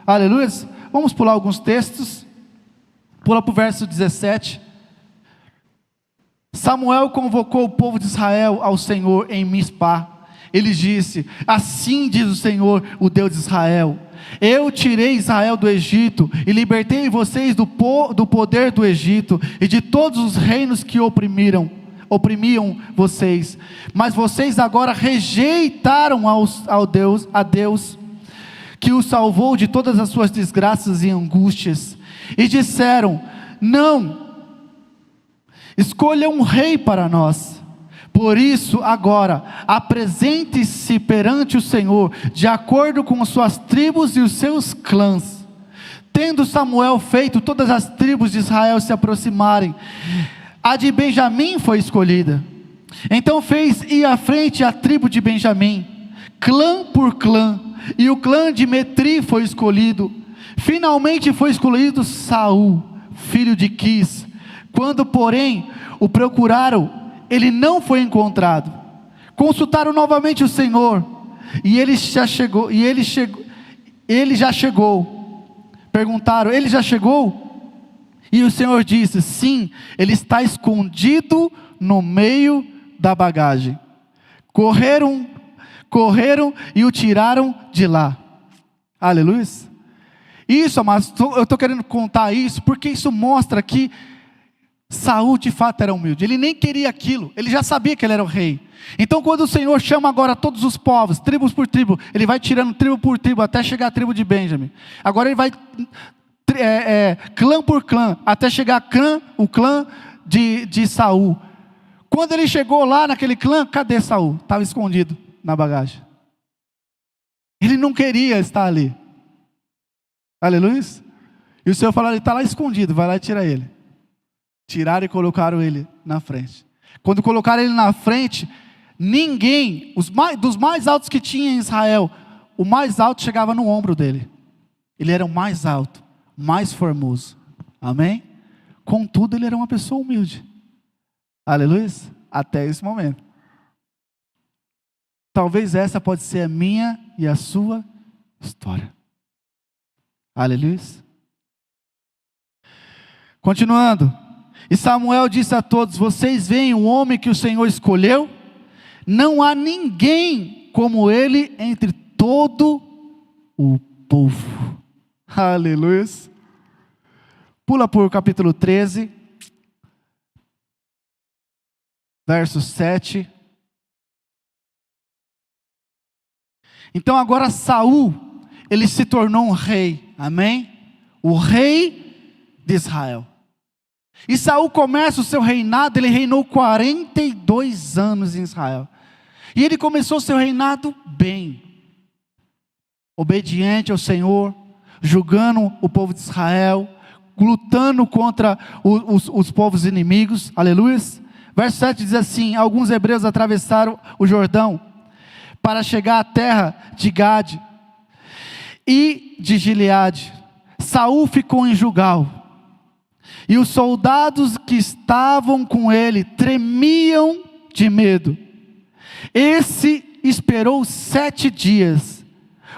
Aleluia. Vamos pular alguns textos. Pula para o verso 17. Samuel convocou o povo de Israel ao Senhor em Mispá. Ele disse: assim diz o Senhor, o Deus de Israel: eu tirei Israel do Egito e libertei vocês do poder do Egito e de todos os reinos que oprimiam vocês. Mas vocês agora rejeitaram a Deus que os salvou de todas as suas desgraças e angústias, e disseram: não, escolha um rei para nós. Por isso agora apresente-se perante o Senhor de acordo com as suas tribos e os seus clãs. Tendo Samuel feito todas as tribos de Israel se aproximarem, a de Benjamim foi escolhida. Então fez ir à frente a tribo de Benjamim, clã por clã, e o clã de Metri foi escolhido. Finalmente foi escolhido Saul, filho de Quis. Quando porém o procuraram, ele não foi encontrado. Consultaram novamente o Senhor, e ele já chegou. Perguntaram: ele já chegou? E o Senhor disse: sim, ele está escondido no meio da bagagem. Correram e o tiraram de lá. Aleluia. Isso, mas eu estou querendo contar isso, porque isso mostra que Saul de fato era humilde. Ele nem queria aquilo, ele já sabia que ele era o rei. Então quando o Senhor chama agora todos os povos, tribos por tribo, ele vai tirando tribo por tribo, até chegar à tribo de Benjamim. Agora ele vai clã por clã, até chegar o clã de Saul. Quando ele chegou lá naquele clã, cadê Saul? Estava escondido na bagagem. Ele não queria estar ali. Aleluia. E o Senhor falou: ele está lá escondido, vai lá e tira ele. Tiraram e colocaram ele na frente. Quando colocaram ele na frente, ninguém, dos mais altos que tinha em Israel, o mais alto chegava no ombro dele. Ele era o mais alto, mais formoso. Amém? Contudo, ele era uma pessoa humilde. Aleluia. Até esse momento. Talvez essa pode ser a minha e a sua história. Aleluia. Continuando. E Samuel disse a todos: vocês veem o homem que o Senhor escolheu? Não há ninguém como ele entre todo o povo. Aleluia. Pula por capítulo 13, verso 7. Então agora Saul, ele se tornou um rei. Amém? O rei de Israel. E Saul começa o seu reinado, ele reinou 42 anos em Israel. E ele começou o seu reinado bem, obediente ao Senhor, julgando o povo de Israel, lutando contra os povos inimigos. Aleluia. Verso 7 diz assim: alguns hebreus atravessaram o Jordão para chegar à terra de Gade e de Gileade. Saul ficou em Gilgal. E os soldados que estavam com ele tremiam de medo. Esse esperou 7 dias,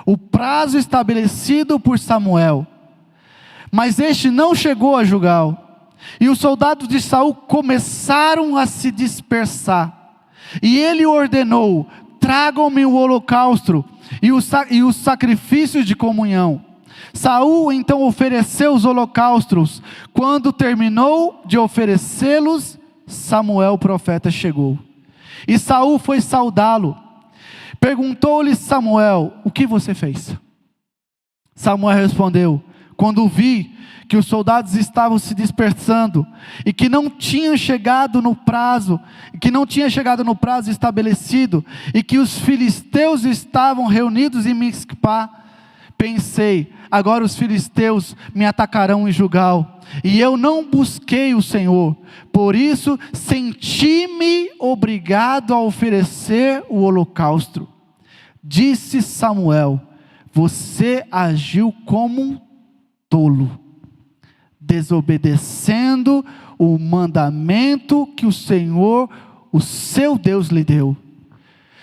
o prazo estabelecido por Samuel. Mas este não chegou a Gilgal. E os soldados de Saul começaram a se dispersar. E ele ordenou: tragam-me o holocausto e os sacrifícios de comunhão. Saul então ofereceu os holocaustos. Quando terminou de oferecê-los, Samuel, o profeta, chegou. E Saul foi saudá-lo. Perguntou-lhe Samuel: o que você fez? Samuel respondeu: quando vi que os soldados estavam se dispersando e que não tinha chegado no prazo estabelecido, e que os filisteus estavam reunidos em Mizpá, pensei: agora os filisteus me atacarão em Gilgal, e eu não busquei o Senhor, por isso senti-me obrigado a oferecer o holocausto. Disse Samuel: você agiu como um tolo, desobedecendo o mandamento que o Senhor, o seu Deus, lhe deu.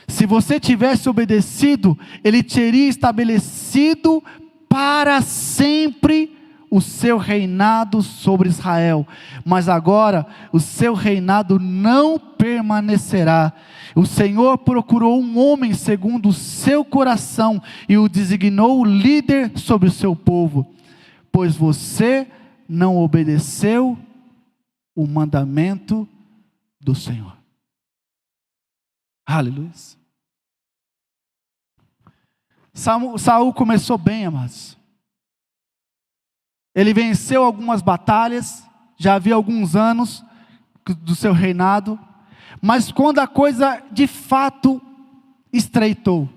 Se você tivesse obedecido, Ele teria estabelecido para sempre o seu reinado sobre Israel. Mas agora o seu reinado não permanecerá. O Senhor procurou um homem segundo o seu coração e o designou líder sobre o seu povo, pois você não obedeceu o mandamento do Senhor. Aleluia. Saul começou bem, amados. Ele venceu algumas batalhas, já havia alguns anos do seu reinado, mas quando a coisa de fato estreitou,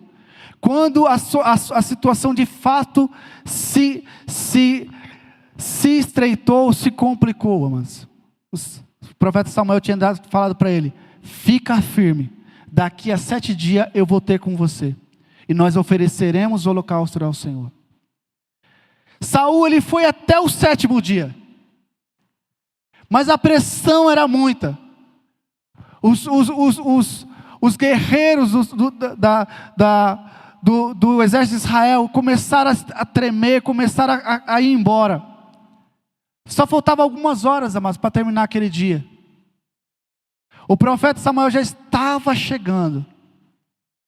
quando a situação de fato se estreitou, se complicou, amados. O profeta Samuel tinha falado para ele: fica firme, daqui a 7 dias eu vou ter com você, e nós ofereceremos o holocausto ao Senhor. Saul, ele foi até o 7º dia, mas a pressão era muita. Os guerreiros do exército de Israel começaram a tremer, começaram a ir embora. Só faltava algumas horas, amados, para terminar aquele dia. O profeta Samuel já estava chegando,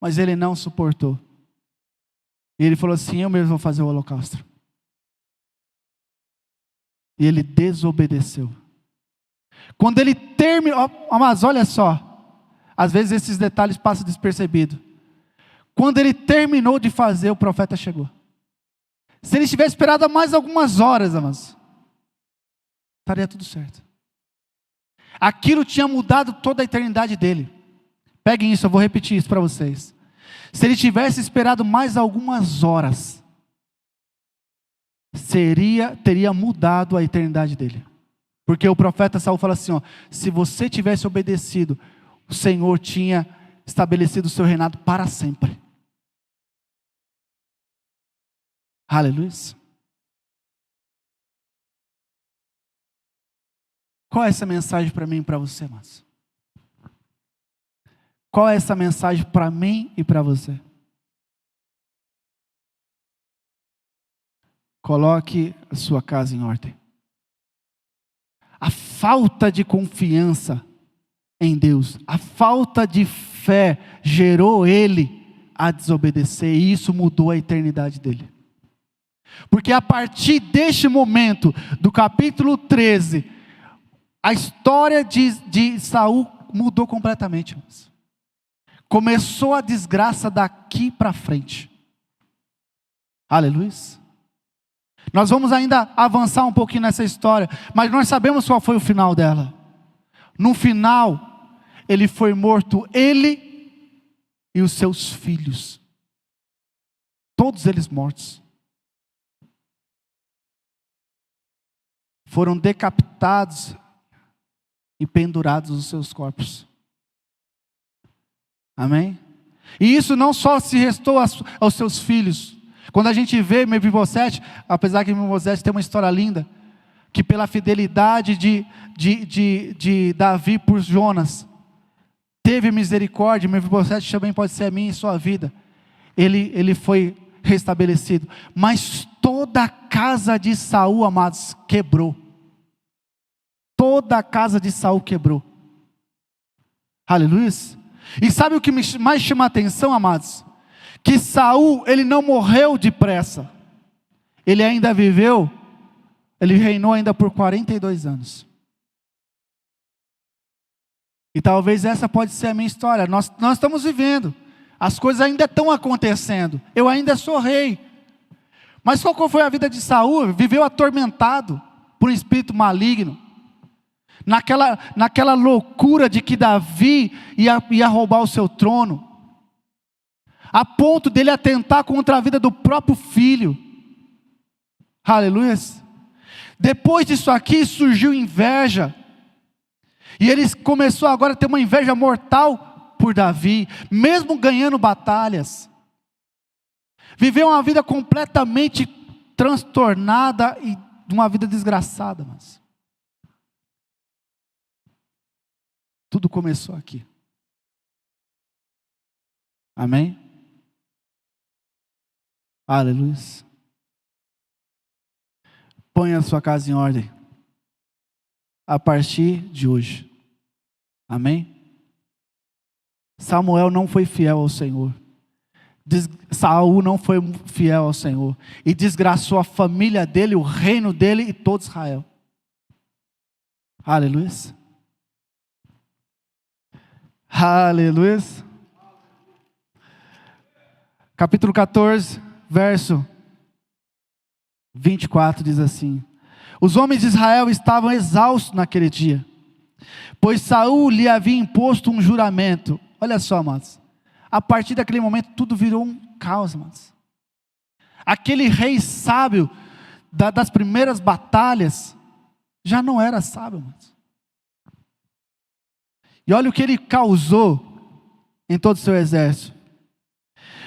mas ele não suportou. E ele falou assim: eu mesmo vou fazer o holocausto. E ele desobedeceu. Quando ele terminou, mas olha só, às vezes esses detalhes passam despercebidos. Quando ele terminou de fazer, o profeta chegou. Se ele tivesse esperado mais algumas horas, amados, estaria tudo certo. Aquilo tinha mudado toda a eternidade dele. Peguem isso, eu vou repetir isso para vocês. Se ele tivesse esperado mais algumas horas, teria mudado a eternidade dele. Porque o profeta Saul fala assim: se você tivesse obedecido, o Senhor tinha estabelecido o seu reinado para sempre. Aleluia. Qual é essa mensagem para mim e para você, irmãos? Qual é essa mensagem para mim e para você? Coloque a sua casa em ordem. A falta de confiança em Deus, a falta de fé gerou ele a desobedecer, e isso mudou a eternidade dele. Porque a partir deste momento, do capítulo 13, a história de Saul mudou completamente. Começou a desgraça daqui para frente. Aleluia. Nós vamos ainda avançar um pouquinho nessa história, mas nós sabemos qual foi o final dela. No final, ele foi morto, ele e os seus filhos. Todos eles mortos. Foram decapitados e pendurados os seus corpos. Amém? E isso não só se restou aos seus filhos. Quando a gente vê Mefibosete, apesar que Mefibosete tem uma história linda, que pela fidelidade de Davi por Jonas, teve misericórdia. Mefibosete também pode ser a minha e sua vida. Ele foi restabelecido. Mas toda a casa de Saul, amados, quebrou. Toda a casa de Saul quebrou. Aleluia. E sabe o que mais chama a atenção, amados? Que Saul, ele não morreu depressa. Ele ainda viveu, ele reinou ainda por 42 anos. E talvez essa pode ser a minha história. Nós estamos vivendo. As coisas ainda estão acontecendo. Eu ainda sou rei. Mas qual foi a vida de Saul? Viveu atormentado por um espírito maligno. Naquela loucura de que Davi ia roubar o seu trono. A ponto dele atentar contra a vida do próprio filho. Aleluia. Depois disso aqui surgiu inveja. E ele começou agora a ter uma inveja mortal por Davi, mesmo ganhando batalhas. Viveu uma vida completamente transtornada e uma vida desgraçada. Mas tudo começou aqui. Amém? Aleluia. Ponha a sua casa em ordem. A partir de hoje. Amém? Samuel não foi fiel ao Senhor. Saul não foi fiel ao Senhor. E desgraçou a família dele, o reino dele e todo Israel. Aleluia. Aleluia. Capítulo 14, verso 24 diz assim: os homens de Israel estavam exaustos naquele dia, pois Saul lhe havia imposto um juramento. Olha só, amados. A partir daquele momento tudo virou um caos, amados. Aquele rei sábio das primeiras batalhas já não era sábio, amados. E olha o que ele causou em todo o seu exército.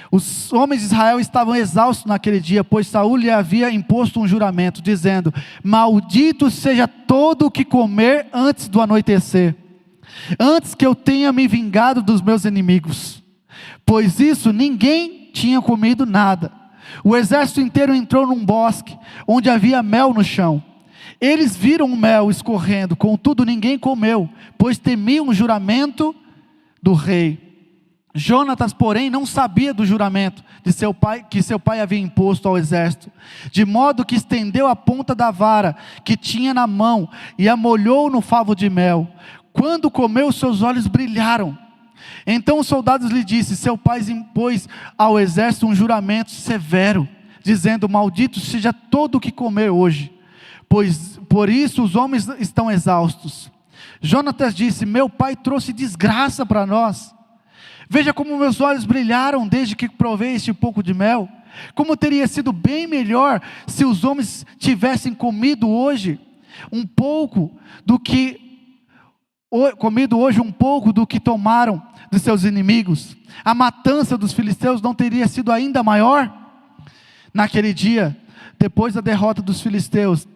Os homens de Israel estavam exaustos naquele dia, pois Saul lhe havia imposto um juramento, dizendo: maldito seja todo o que comer antes do anoitecer, antes que eu tenha me vingado dos meus inimigos. Pois isso, ninguém tinha comido nada. O exército inteiro entrou num bosque, onde havia mel no chão. Eles viram o mel escorrendo, contudo ninguém comeu, pois temiam o juramento do rei. Jonatas, porém, não sabia do juramento de seu pai, que seu pai havia imposto ao exército, de modo que estendeu a ponta da vara que tinha na mão e a molhou no favo de mel. Quando comeu, seus olhos brilharam. Então os soldados lhe disseram: seu pai impôs ao exército um juramento severo, dizendo: maldito seja todo o que comer hoje, pois por isso os homens estão exaustos. Jonatas disse: meu pai trouxe desgraça para nós. Veja como meus olhos brilharam desde que provei este pouco de mel. Como teria sido bem melhor se os homens tivessem comido hoje um pouco do que tomaram de seus inimigos. A matança dos filisteus não teria sido ainda maior? Naquele dia, depois da derrota dos filisteus,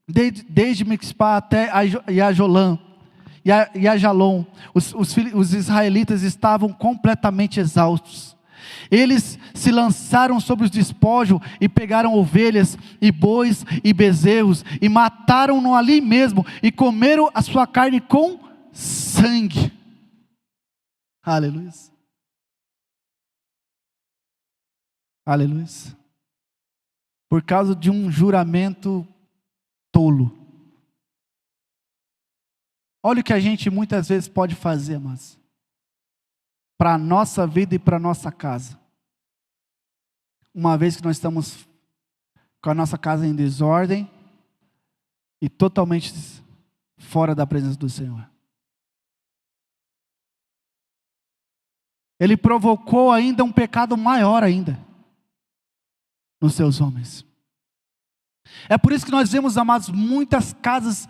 desde Mixpá até Ajolã e Ajalon, os israelitas estavam completamente exaustos. Eles se lançaram sobre os despojos e pegaram ovelhas e bois e bezerros e mataram-no ali mesmo e comeram a sua carne com sangue. Aleluia. Aleluia. Por causa de um juramento tolo. Olha o que a gente muitas vezes pode fazer, mas para a nossa vida e para a nossa casa. Uma vez que nós estamos com a nossa casa em desordem e totalmente fora da presença do Senhor. Ele provocou ainda um pecado maior ainda nos seus homens. É por isso que nós vemos, amados, muitas casas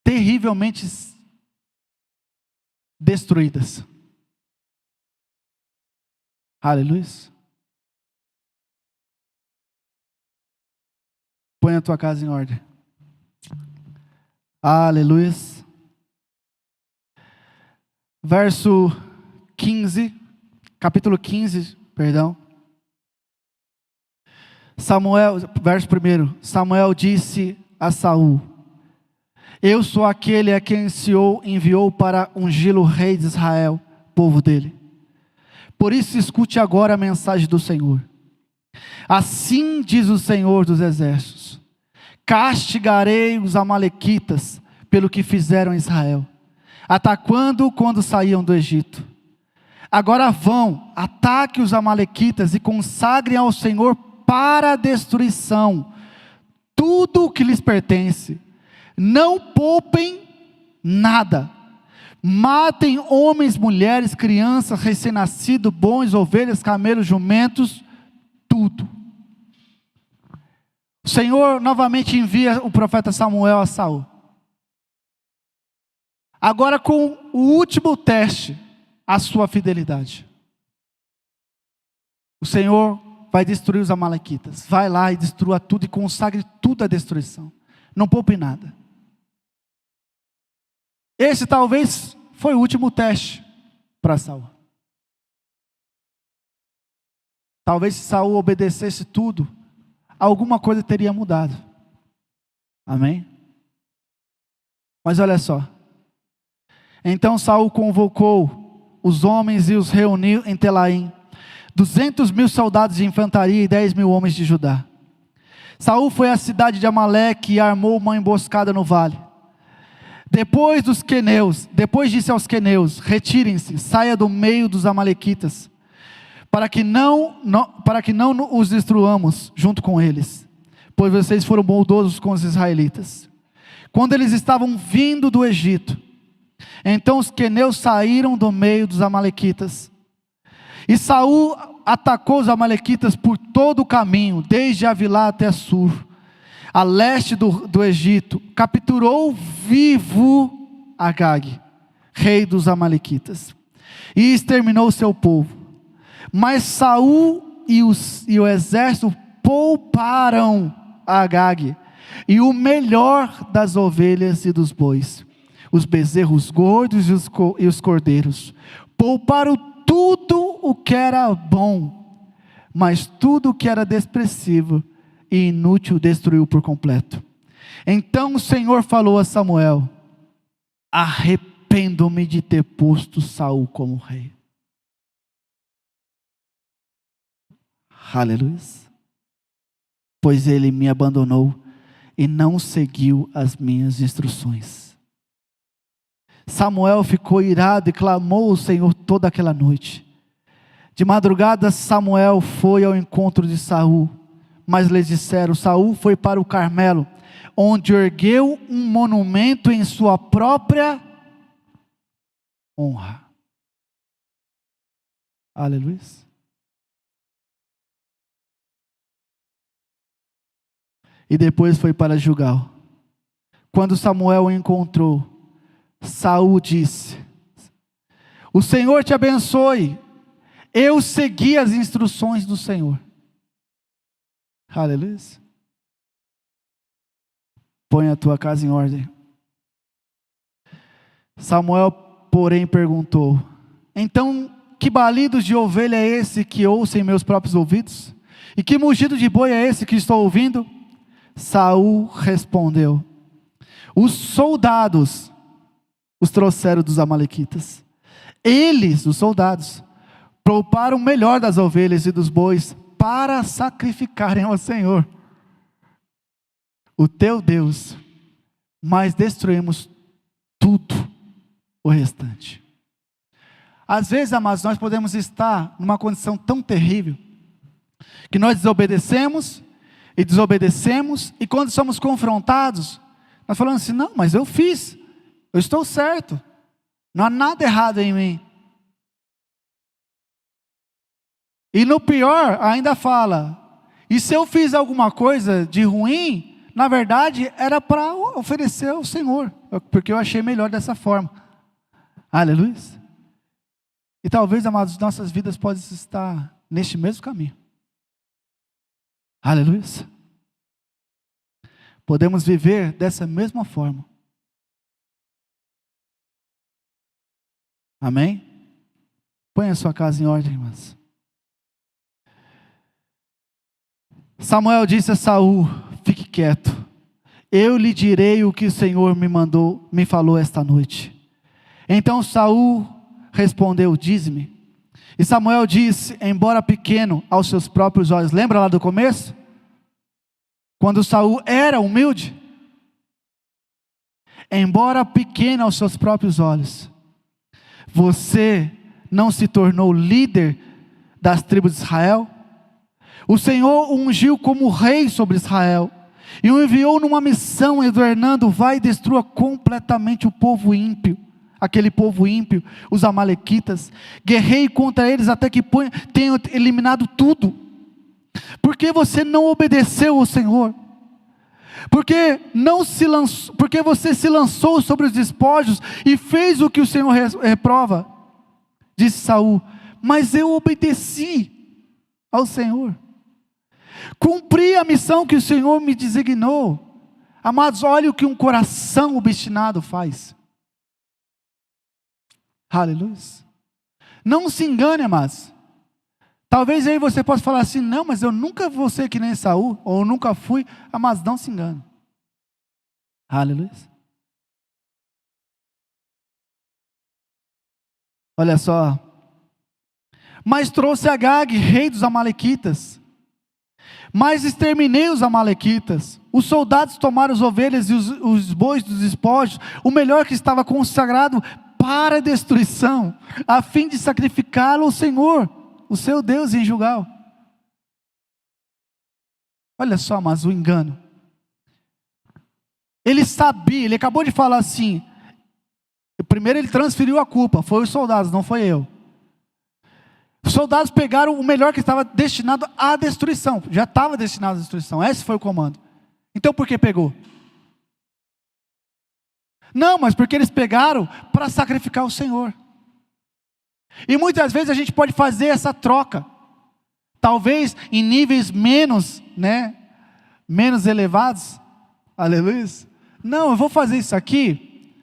terrivelmente destruídas. Aleluia. Põe a tua casa em ordem. Aleluia. Verso 15, capítulo 15, perdão. Samuel, verso 1. Samuel disse a Saul: Eu sou aquele a quem o Senhor enviou para ungí-lo rei de Israel, povo dele. Por isso escute agora a mensagem do Senhor. Assim diz o Senhor dos exércitos: castigarei os amalequitas pelo que fizeram a Israel, atacando quando saíam do Egito. Agora vão, ataque os amalequitas e consagrem ao Senhor para a destruição tudo o que lhes pertence. Não poupem nada. Matem homens, mulheres, crianças, recém-nascidos, bons, ovelhas, camelos, jumentos, tudo. O Senhor novamente envia o profeta Samuel a Saul. Agora com o último teste, a sua fidelidade. O Senhor vai destruir os amalequitas. Vai lá e destrua tudo e consagre tudo à destruição. Não poupe nada. Esse talvez foi o último teste para Saul. Talvez se Saul obedecesse tudo, alguma coisa teria mudado. Amém? Mas olha só. Então Saul convocou os homens e os reuniu em Telaim, 200.000 soldados de infantaria e 10.000 homens de Judá. Saul foi à cidade de Amaleque e armou uma emboscada no vale. Depois disse aos queneus: retirem-se, saia do meio dos amalequitas, para que não os destruamos junto com eles, pois vocês foram bondosos com os israelitas. Quando eles estavam vindo do Egito, então os queneus saíram do meio dos amalequitas, e Saul atacou os amalequitas por todo o caminho, desde Avilá até Sur, a leste do Egito. Capturou vivo Agag, rei dos amalequitas, e exterminou o seu povo. Mas Saul e o exército pouparam Agag, e o melhor das ovelhas e dos bois, os bezerros gordos e os cordeiros. Pouparam tudo o que era bom, mas tudo o que era desprezível e inútil destruiu por completo. Então o Senhor falou a Samuel: arrependo-me de ter posto Saul como rei. Aleluia. Pois ele me abandonou e não seguiu as minhas instruções. Samuel ficou irado e clamou ao Senhor toda aquela noite. De madrugada Samuel foi ao encontro de Saul, mas lhes disseram: Saul foi para o Carmelo, onde ergueu um monumento em sua própria honra. Aleluia. E depois foi para Gilgal. Quando Samuel o encontrou, Saul disse: o Senhor te abençoe. Eu segui as instruções do Senhor. Aleluia. Põe a tua casa em ordem. Samuel, porém, perguntou: então, que balidos de ovelha é esse que ouço em meus próprios ouvidos? E que mugido de boi é esse que estou ouvindo? Saul respondeu: os soldados os trouxeram dos amalequitas. Eles, os soldados, pouparam o melhor das ovelhas e dos bois para sacrificarem ao Senhor, o teu Deus, mas destruímos tudo o restante. Às vezes, amados, nós podemos estar numa condição tão terrível, que nós desobedecemos, e quando somos confrontados, nós falamos assim: não, mas eu fiz, eu estou certo, não há nada errado em mim. E no pior, ainda fala: e se eu fiz alguma coisa de ruim, na verdade era para oferecer ao Senhor, porque eu achei melhor dessa forma. Aleluia. E talvez, amados, nossas vidas podem estar neste mesmo caminho. Aleluia. Podemos viver dessa mesma forma. Amém? Põe a sua casa em ordem, irmãs. Samuel disse a Saul: fique quieto eu lhe direi o que o Senhor me falou esta noite. Então Saul respondeu, dize-me. E Samuel disse, embora pequeno aos seus próprios olhos. Lembra lá do começo? Quando Saul era humilde? Embora pequeno aos seus próprios olhos, você não se tornou líder das tribos de Israel? O Senhor o ungiu como rei sobre Israel, e o enviou numa missão, ordenando, vai e destrua completamente o povo ímpio, aquele povo ímpio, os amalequitas, guerreie contra eles até que tenham eliminado tudo. Por que você não obedeceu ao Senhor? Porque você se lançou sobre os despojos e fez o que o Senhor reprova. Disse Saul, mas eu obedeci ao Senhor, cumpri a missão que o Senhor me designou. Amados, olha o que um coração obstinado faz. Aleluia. Não se engane, amados. Talvez aí você possa falar assim, não, mas eu nunca vou ser que nem Saul, ou nunca fui. Mas não se engane. Aleluia. Olha só. Mas trouxe Agag, rei dos amalequitas. Mas exterminei os amalequitas. Os soldados tomaram as ovelhas e os bois dos despojos, o melhor que estava consagrado para a destruição, a fim de sacrificá-lo ao Senhor, o seu Deus em Gilgal. Olha só, mas o engano. Ele sabia, ele acabou de falar assim. Primeiro ele transferiu a culpa, foi os soldados, não foi eu. Os soldados pegaram o melhor que estava destinado à destruição. Já estava destinado à destruição. Esse foi o comando. Então por que pegou? Não, mas porque eles pegaram para sacrificar o Senhor. E muitas vezes a gente pode fazer essa troca. Talvez em níveis menos elevados. Aleluia. Não, eu vou fazer isso aqui,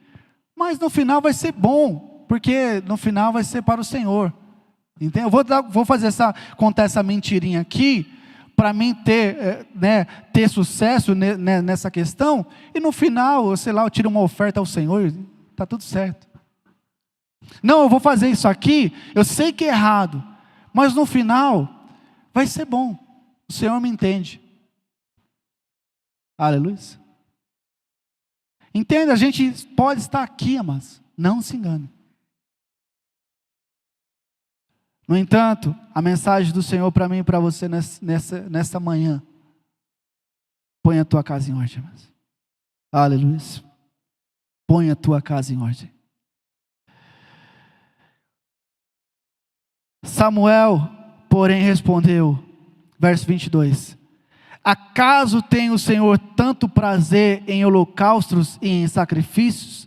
mas no final vai ser bom, porque no final vai ser para o Senhor. Entende? Eu vou contar essa mentirinha aqui, para mim ter sucesso nessa questão, e no final, eu tiro uma oferta ao Senhor, está tudo certo. Não, eu vou fazer isso aqui, eu sei que é errado, mas no final, vai ser bom, o Senhor me entende. Aleluia. Entenda, a gente pode estar aqui, amados, não se engane. No entanto, a mensagem do Senhor para mim e para você nessa manhã: põe a tua casa em ordem, amados. Aleluia. Põe a tua casa em ordem. Samuel, porém, respondeu, verso 22: acaso tem o Senhor tanto prazer em holocaustos e em sacrifícios,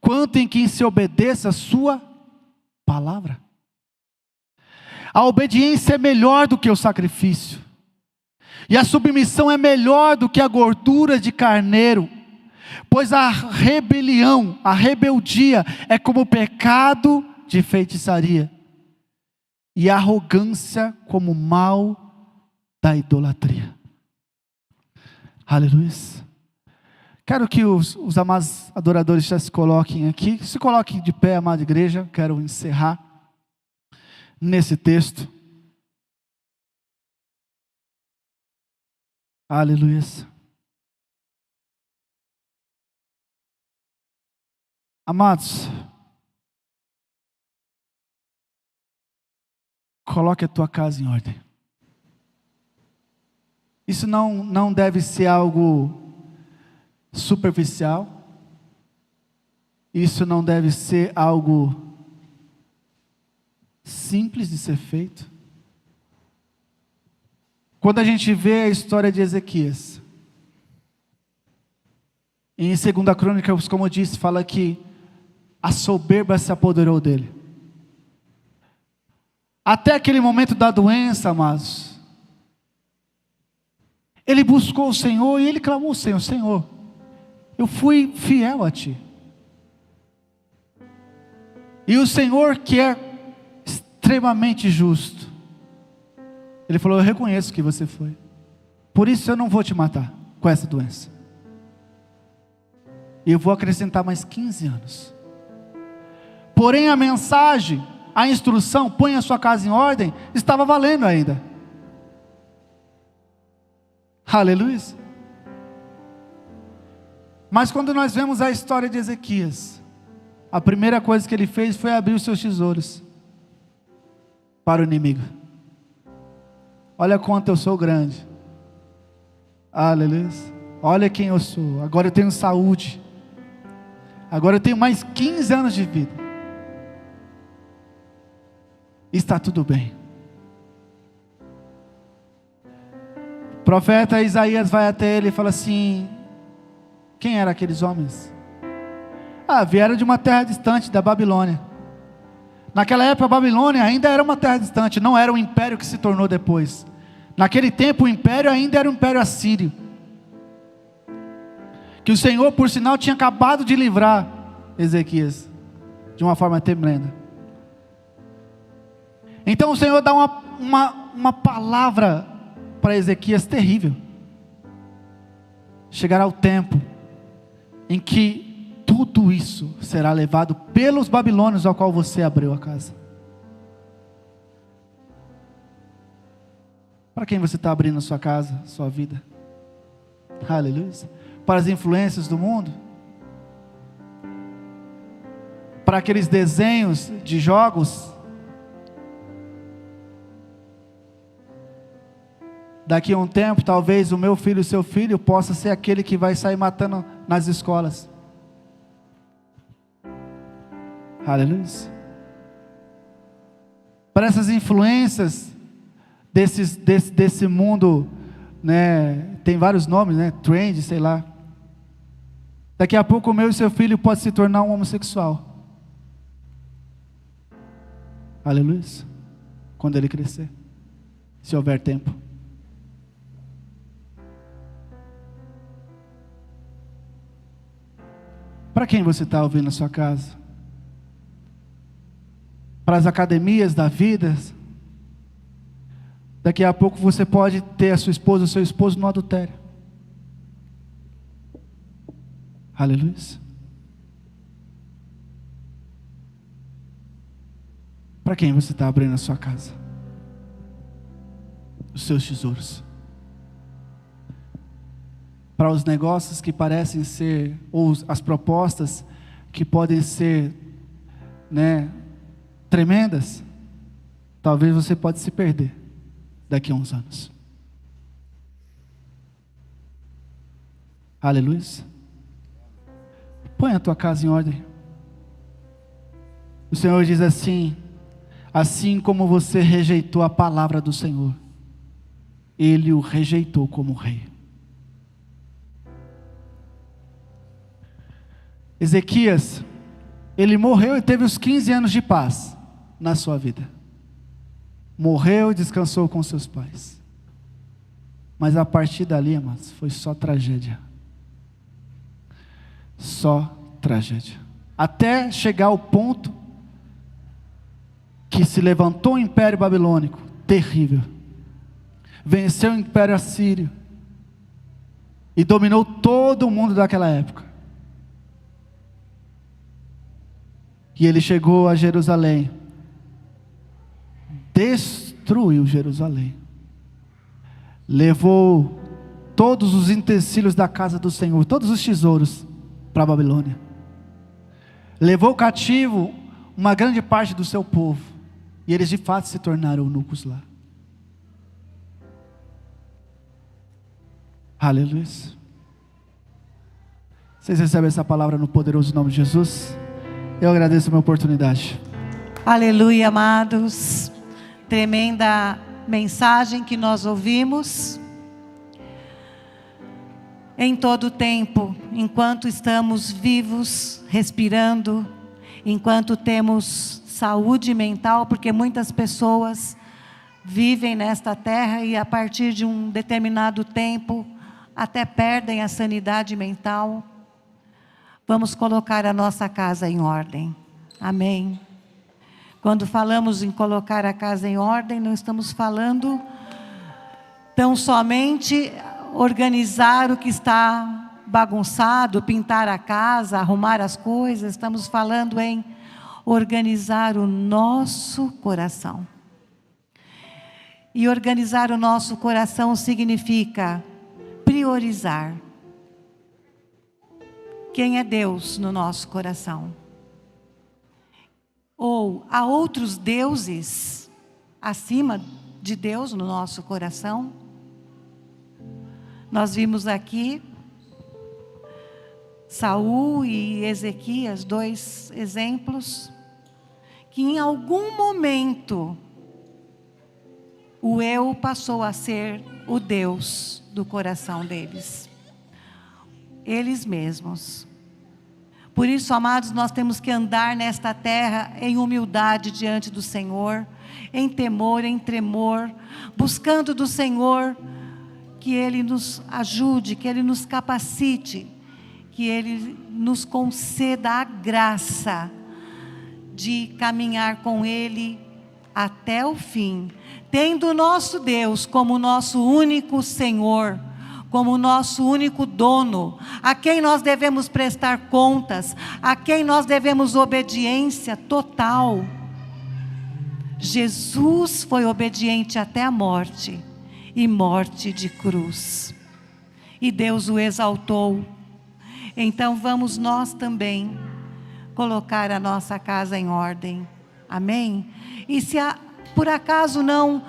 quanto em que se obedeça a sua palavra? A obediência é melhor do que o sacrifício, e a submissão é melhor do que a gordura de carneiro, pois a rebeldia é como o pecado de feitiçaria, e a arrogância como o mal da idolatria. Aleluia. Quero que os amados adoradores já se coloquem aqui. Se coloquem de pé, amada igreja. Quero encerrar nesse texto. Aleluia. Amados, coloque a tua casa em ordem. Isso não deve ser algo superficial. Isso não deve ser algo simples de ser feito. Quando a gente vê a história de Ezequias, em 2 Crônicas, como eu disse, fala que a soberba se apoderou dele. Até aquele momento da doença, amados, ele buscou o Senhor e ele clamou ao Senhor: Senhor, eu fui fiel a Ti. E o Senhor, que é extremamente justo, Ele falou: eu reconheço que você foi, por isso eu não vou te matar com essa doença. e eu vou acrescentar mais 15 anos. Porém a mensagem, a instrução, põe a sua casa em ordem, estava valendo ainda. Aleluia. Mas quando nós vemos a história de Ezequias, a primeira coisa que ele fez foi abrir os seus tesouros para o inimigo. Olha quanto eu sou grande. Aleluia. Olha quem eu sou. Agora eu tenho saúde. Agora eu tenho mais 15 anos de vida. Está tudo bem. O profeta Isaías vai até ele e fala assim: quem eram aqueles homens? Vieram de uma terra distante, da Babilônia. Naquela época a Babilônia ainda era uma terra distante, não era o império que se tornou depois. Naquele tempo o império ainda era o império assírio, que o Senhor por sinal tinha acabado de livrar Ezequias, de uma forma tremenda. Então o Senhor dá uma palavra para Ezequias terrível. Chegará o tempo em que tudo isso será levado pelos babilônios ao qual você abriu a casa. Para quem você está abrindo a sua casa, sua vida? Aleluia. Para as influências do mundo? Para aqueles desenhos de jogos? Daqui a um tempo, talvez o meu filho e o seu filho possa ser aquele que vai sair matando nas escolas. Aleluia. Para essas influências desse mundo, né, tem vários nomes, né, trend, sei lá. Daqui a pouco o meu e seu filho pode se tornar um homossexual. Aleluia. Quando ele crescer, se houver tempo. Para quem você está ouvindo na sua casa? Para as academias da vida? Daqui a pouco você pode ter a sua esposa, o seu esposo no adultério. Aleluia. Para quem você está abrindo a sua casa? Os seus tesouros. Para os negócios que parecem ser, ou as propostas que podem ser, né, tremendas, talvez você pode se perder daqui a uns anos. Aleluia. Põe a tua casa em ordem. O Senhor diz assim: assim como você rejeitou a palavra do Senhor, Ele o rejeitou como rei. Ezequias, ele morreu e teve os 15 anos de paz na sua vida. Morreu e descansou com seus pais. Mas a partir dali, amados, foi só tragédia. Só tragédia. Até chegar ao ponto que se levantou o império babilônico, terrível. Venceu o império assírio. E dominou todo o mundo daquela época. E ele chegou a Jerusalém, destruiu Jerusalém, levou todos os utensílios da casa do Senhor, todos os tesouros para a Babilônia, levou cativo uma grande parte do seu povo, e eles de fato se tornaram eunucos lá. Aleluia. Vocês recebem essa palavra no poderoso nome de Jesus? Eu agradeço a minha oportunidade. Aleluia, amados. Tremenda mensagem que nós ouvimos. Em todo tempo, enquanto estamos vivos, respirando, enquanto temos saúde mental, porque muitas pessoas vivem nesta terra e a partir de um determinado tempo até perdem a sanidade mental. Vamos colocar a nossa casa em ordem. Amém. Quando falamos em colocar a casa em ordem, não estamos falando tão somente organizar o que está bagunçado, pintar a casa, arrumar as coisas. Estamos falando em organizar o nosso coração. E organizar o nosso coração significa priorizar. Quem é Deus no nosso coração? Ou há outros deuses acima de Deus no nosso coração? Nós vimos aqui Saul e Ezequias, 2 exemplos, que em algum momento o eu passou a ser o Deus do coração deles. Eles mesmos. Por isso, amados, nós temos que andar nesta terra em humildade diante do Senhor, em temor, em tremor, buscando do Senhor que Ele nos ajude, que Ele nos capacite, que Ele nos conceda a graça de caminhar com Ele até o fim, tendo o nosso Deus como nosso único Senhor, como nosso único dono, a quem nós devemos prestar contas, a quem nós devemos obediência total. Jesus foi obediente até a morte, e morte de cruz, e Deus o exaltou. Então vamos nós também colocar a nossa casa em ordem, amém? E se por acaso não,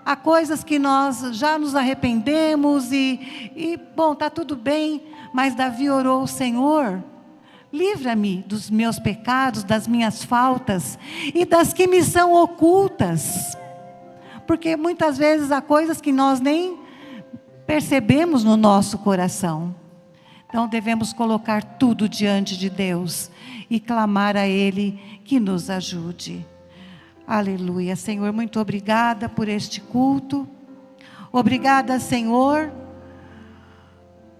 há coisas que nós já nos arrependemos e bom, está tudo bem, mas Davi orou ao Senhor: livra-me dos meus pecados, das minhas faltas e das que me são ocultas, porque muitas vezes há coisas que nós nem percebemos no nosso coração. Então devemos colocar tudo diante de Deus e clamar a Ele que nos ajude. Aleluia. Senhor, muito obrigada por este culto. Obrigada, Senhor,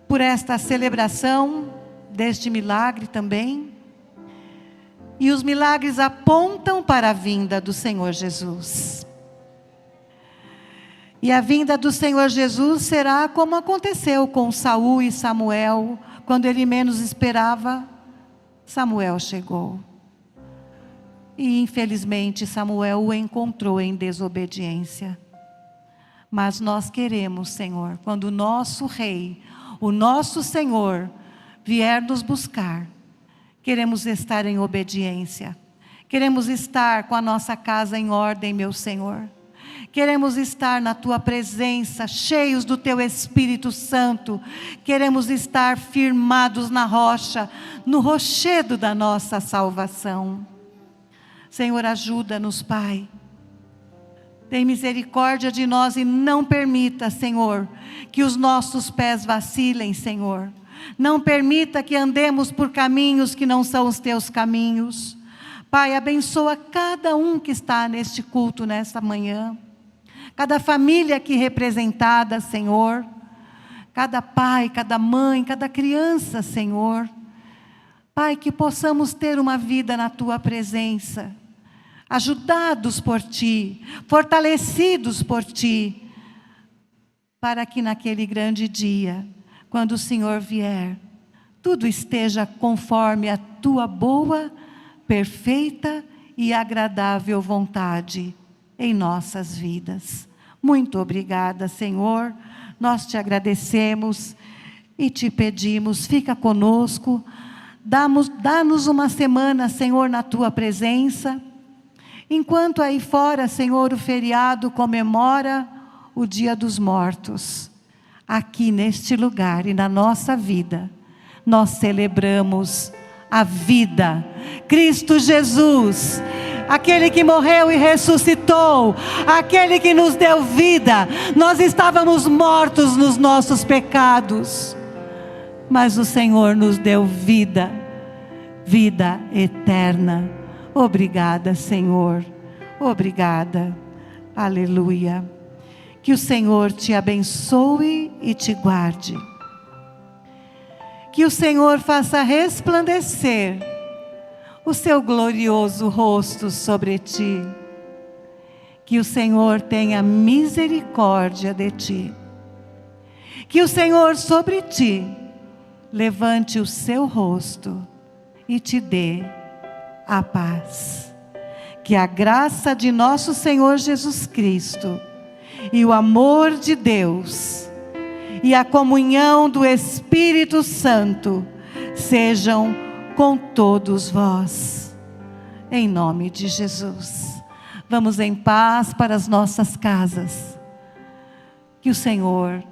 por esta celebração deste milagre também. E os milagres apontam para a vinda do Senhor Jesus. E a vinda do Senhor Jesus será como aconteceu com Saul e Samuel. Quando ele menos esperava, Samuel chegou. E infelizmente Samuel o encontrou em desobediência. Mas nós queremos, Senhor, quando o nosso Rei, o nosso Senhor, vier nos buscar, queremos estar em obediência. Queremos estar com a nossa casa em ordem, meu Senhor. Queremos estar na Tua presença, cheios do Teu Espírito Santo. Queremos estar firmados na rocha, no rochedo da nossa salvação. Senhor, ajuda-nos, Pai. Tem misericórdia de nós e não permita, Senhor, que os nossos pés vacilem, Senhor. Não permita que andemos por caminhos que não são os Teus caminhos. Pai, abençoa cada um que está neste culto nesta manhã. Cada família aqui representada, Senhor. Cada pai, cada mãe, cada criança, Senhor. Pai, que possamos ter uma vida na Tua presença. Ajudados por Ti, fortalecidos por Ti. Para que naquele grande dia, quando o Senhor vier, tudo esteja conforme a Tua boa, perfeita e agradável vontade em nossas vidas. Muito obrigada, Senhor. Nós Te agradecemos e Te pedimos, fica conosco. Dá-nos uma semana, Senhor, na Tua presença. Enquanto aí fora, Senhor, o feriado comemora o Dia dos Mortos. Aqui neste lugar e na nossa vida, nós celebramos a vida. Cristo Jesus, aquele que morreu e ressuscitou, aquele que nos deu vida. Nós estávamos mortos nos nossos pecados, mas o Senhor nos deu vida, vida eterna. Obrigada, Senhor. Obrigada. Aleluia. Que o Senhor te abençoe e te guarde. Que o Senhor faça resplandecer o seu glorioso rosto sobre ti. Que o Senhor tenha misericórdia de ti. Que o Senhor sobre ti levante o seu rosto e te dê a paz. Que a graça de nosso Senhor Jesus Cristo e o amor de Deus e a comunhão do Espírito Santo sejam com todos vós. Em nome de Jesus. Vamos em paz para as nossas casas. Que o Senhor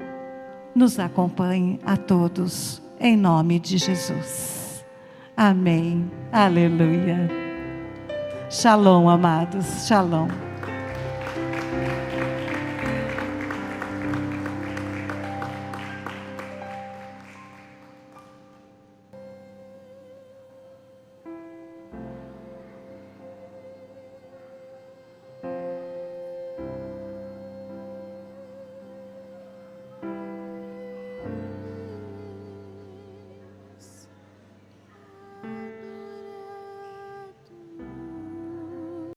nos acompanhe a todos. Em nome de Jesus. Amém. Aleluia. Shalom, amados. Shalom.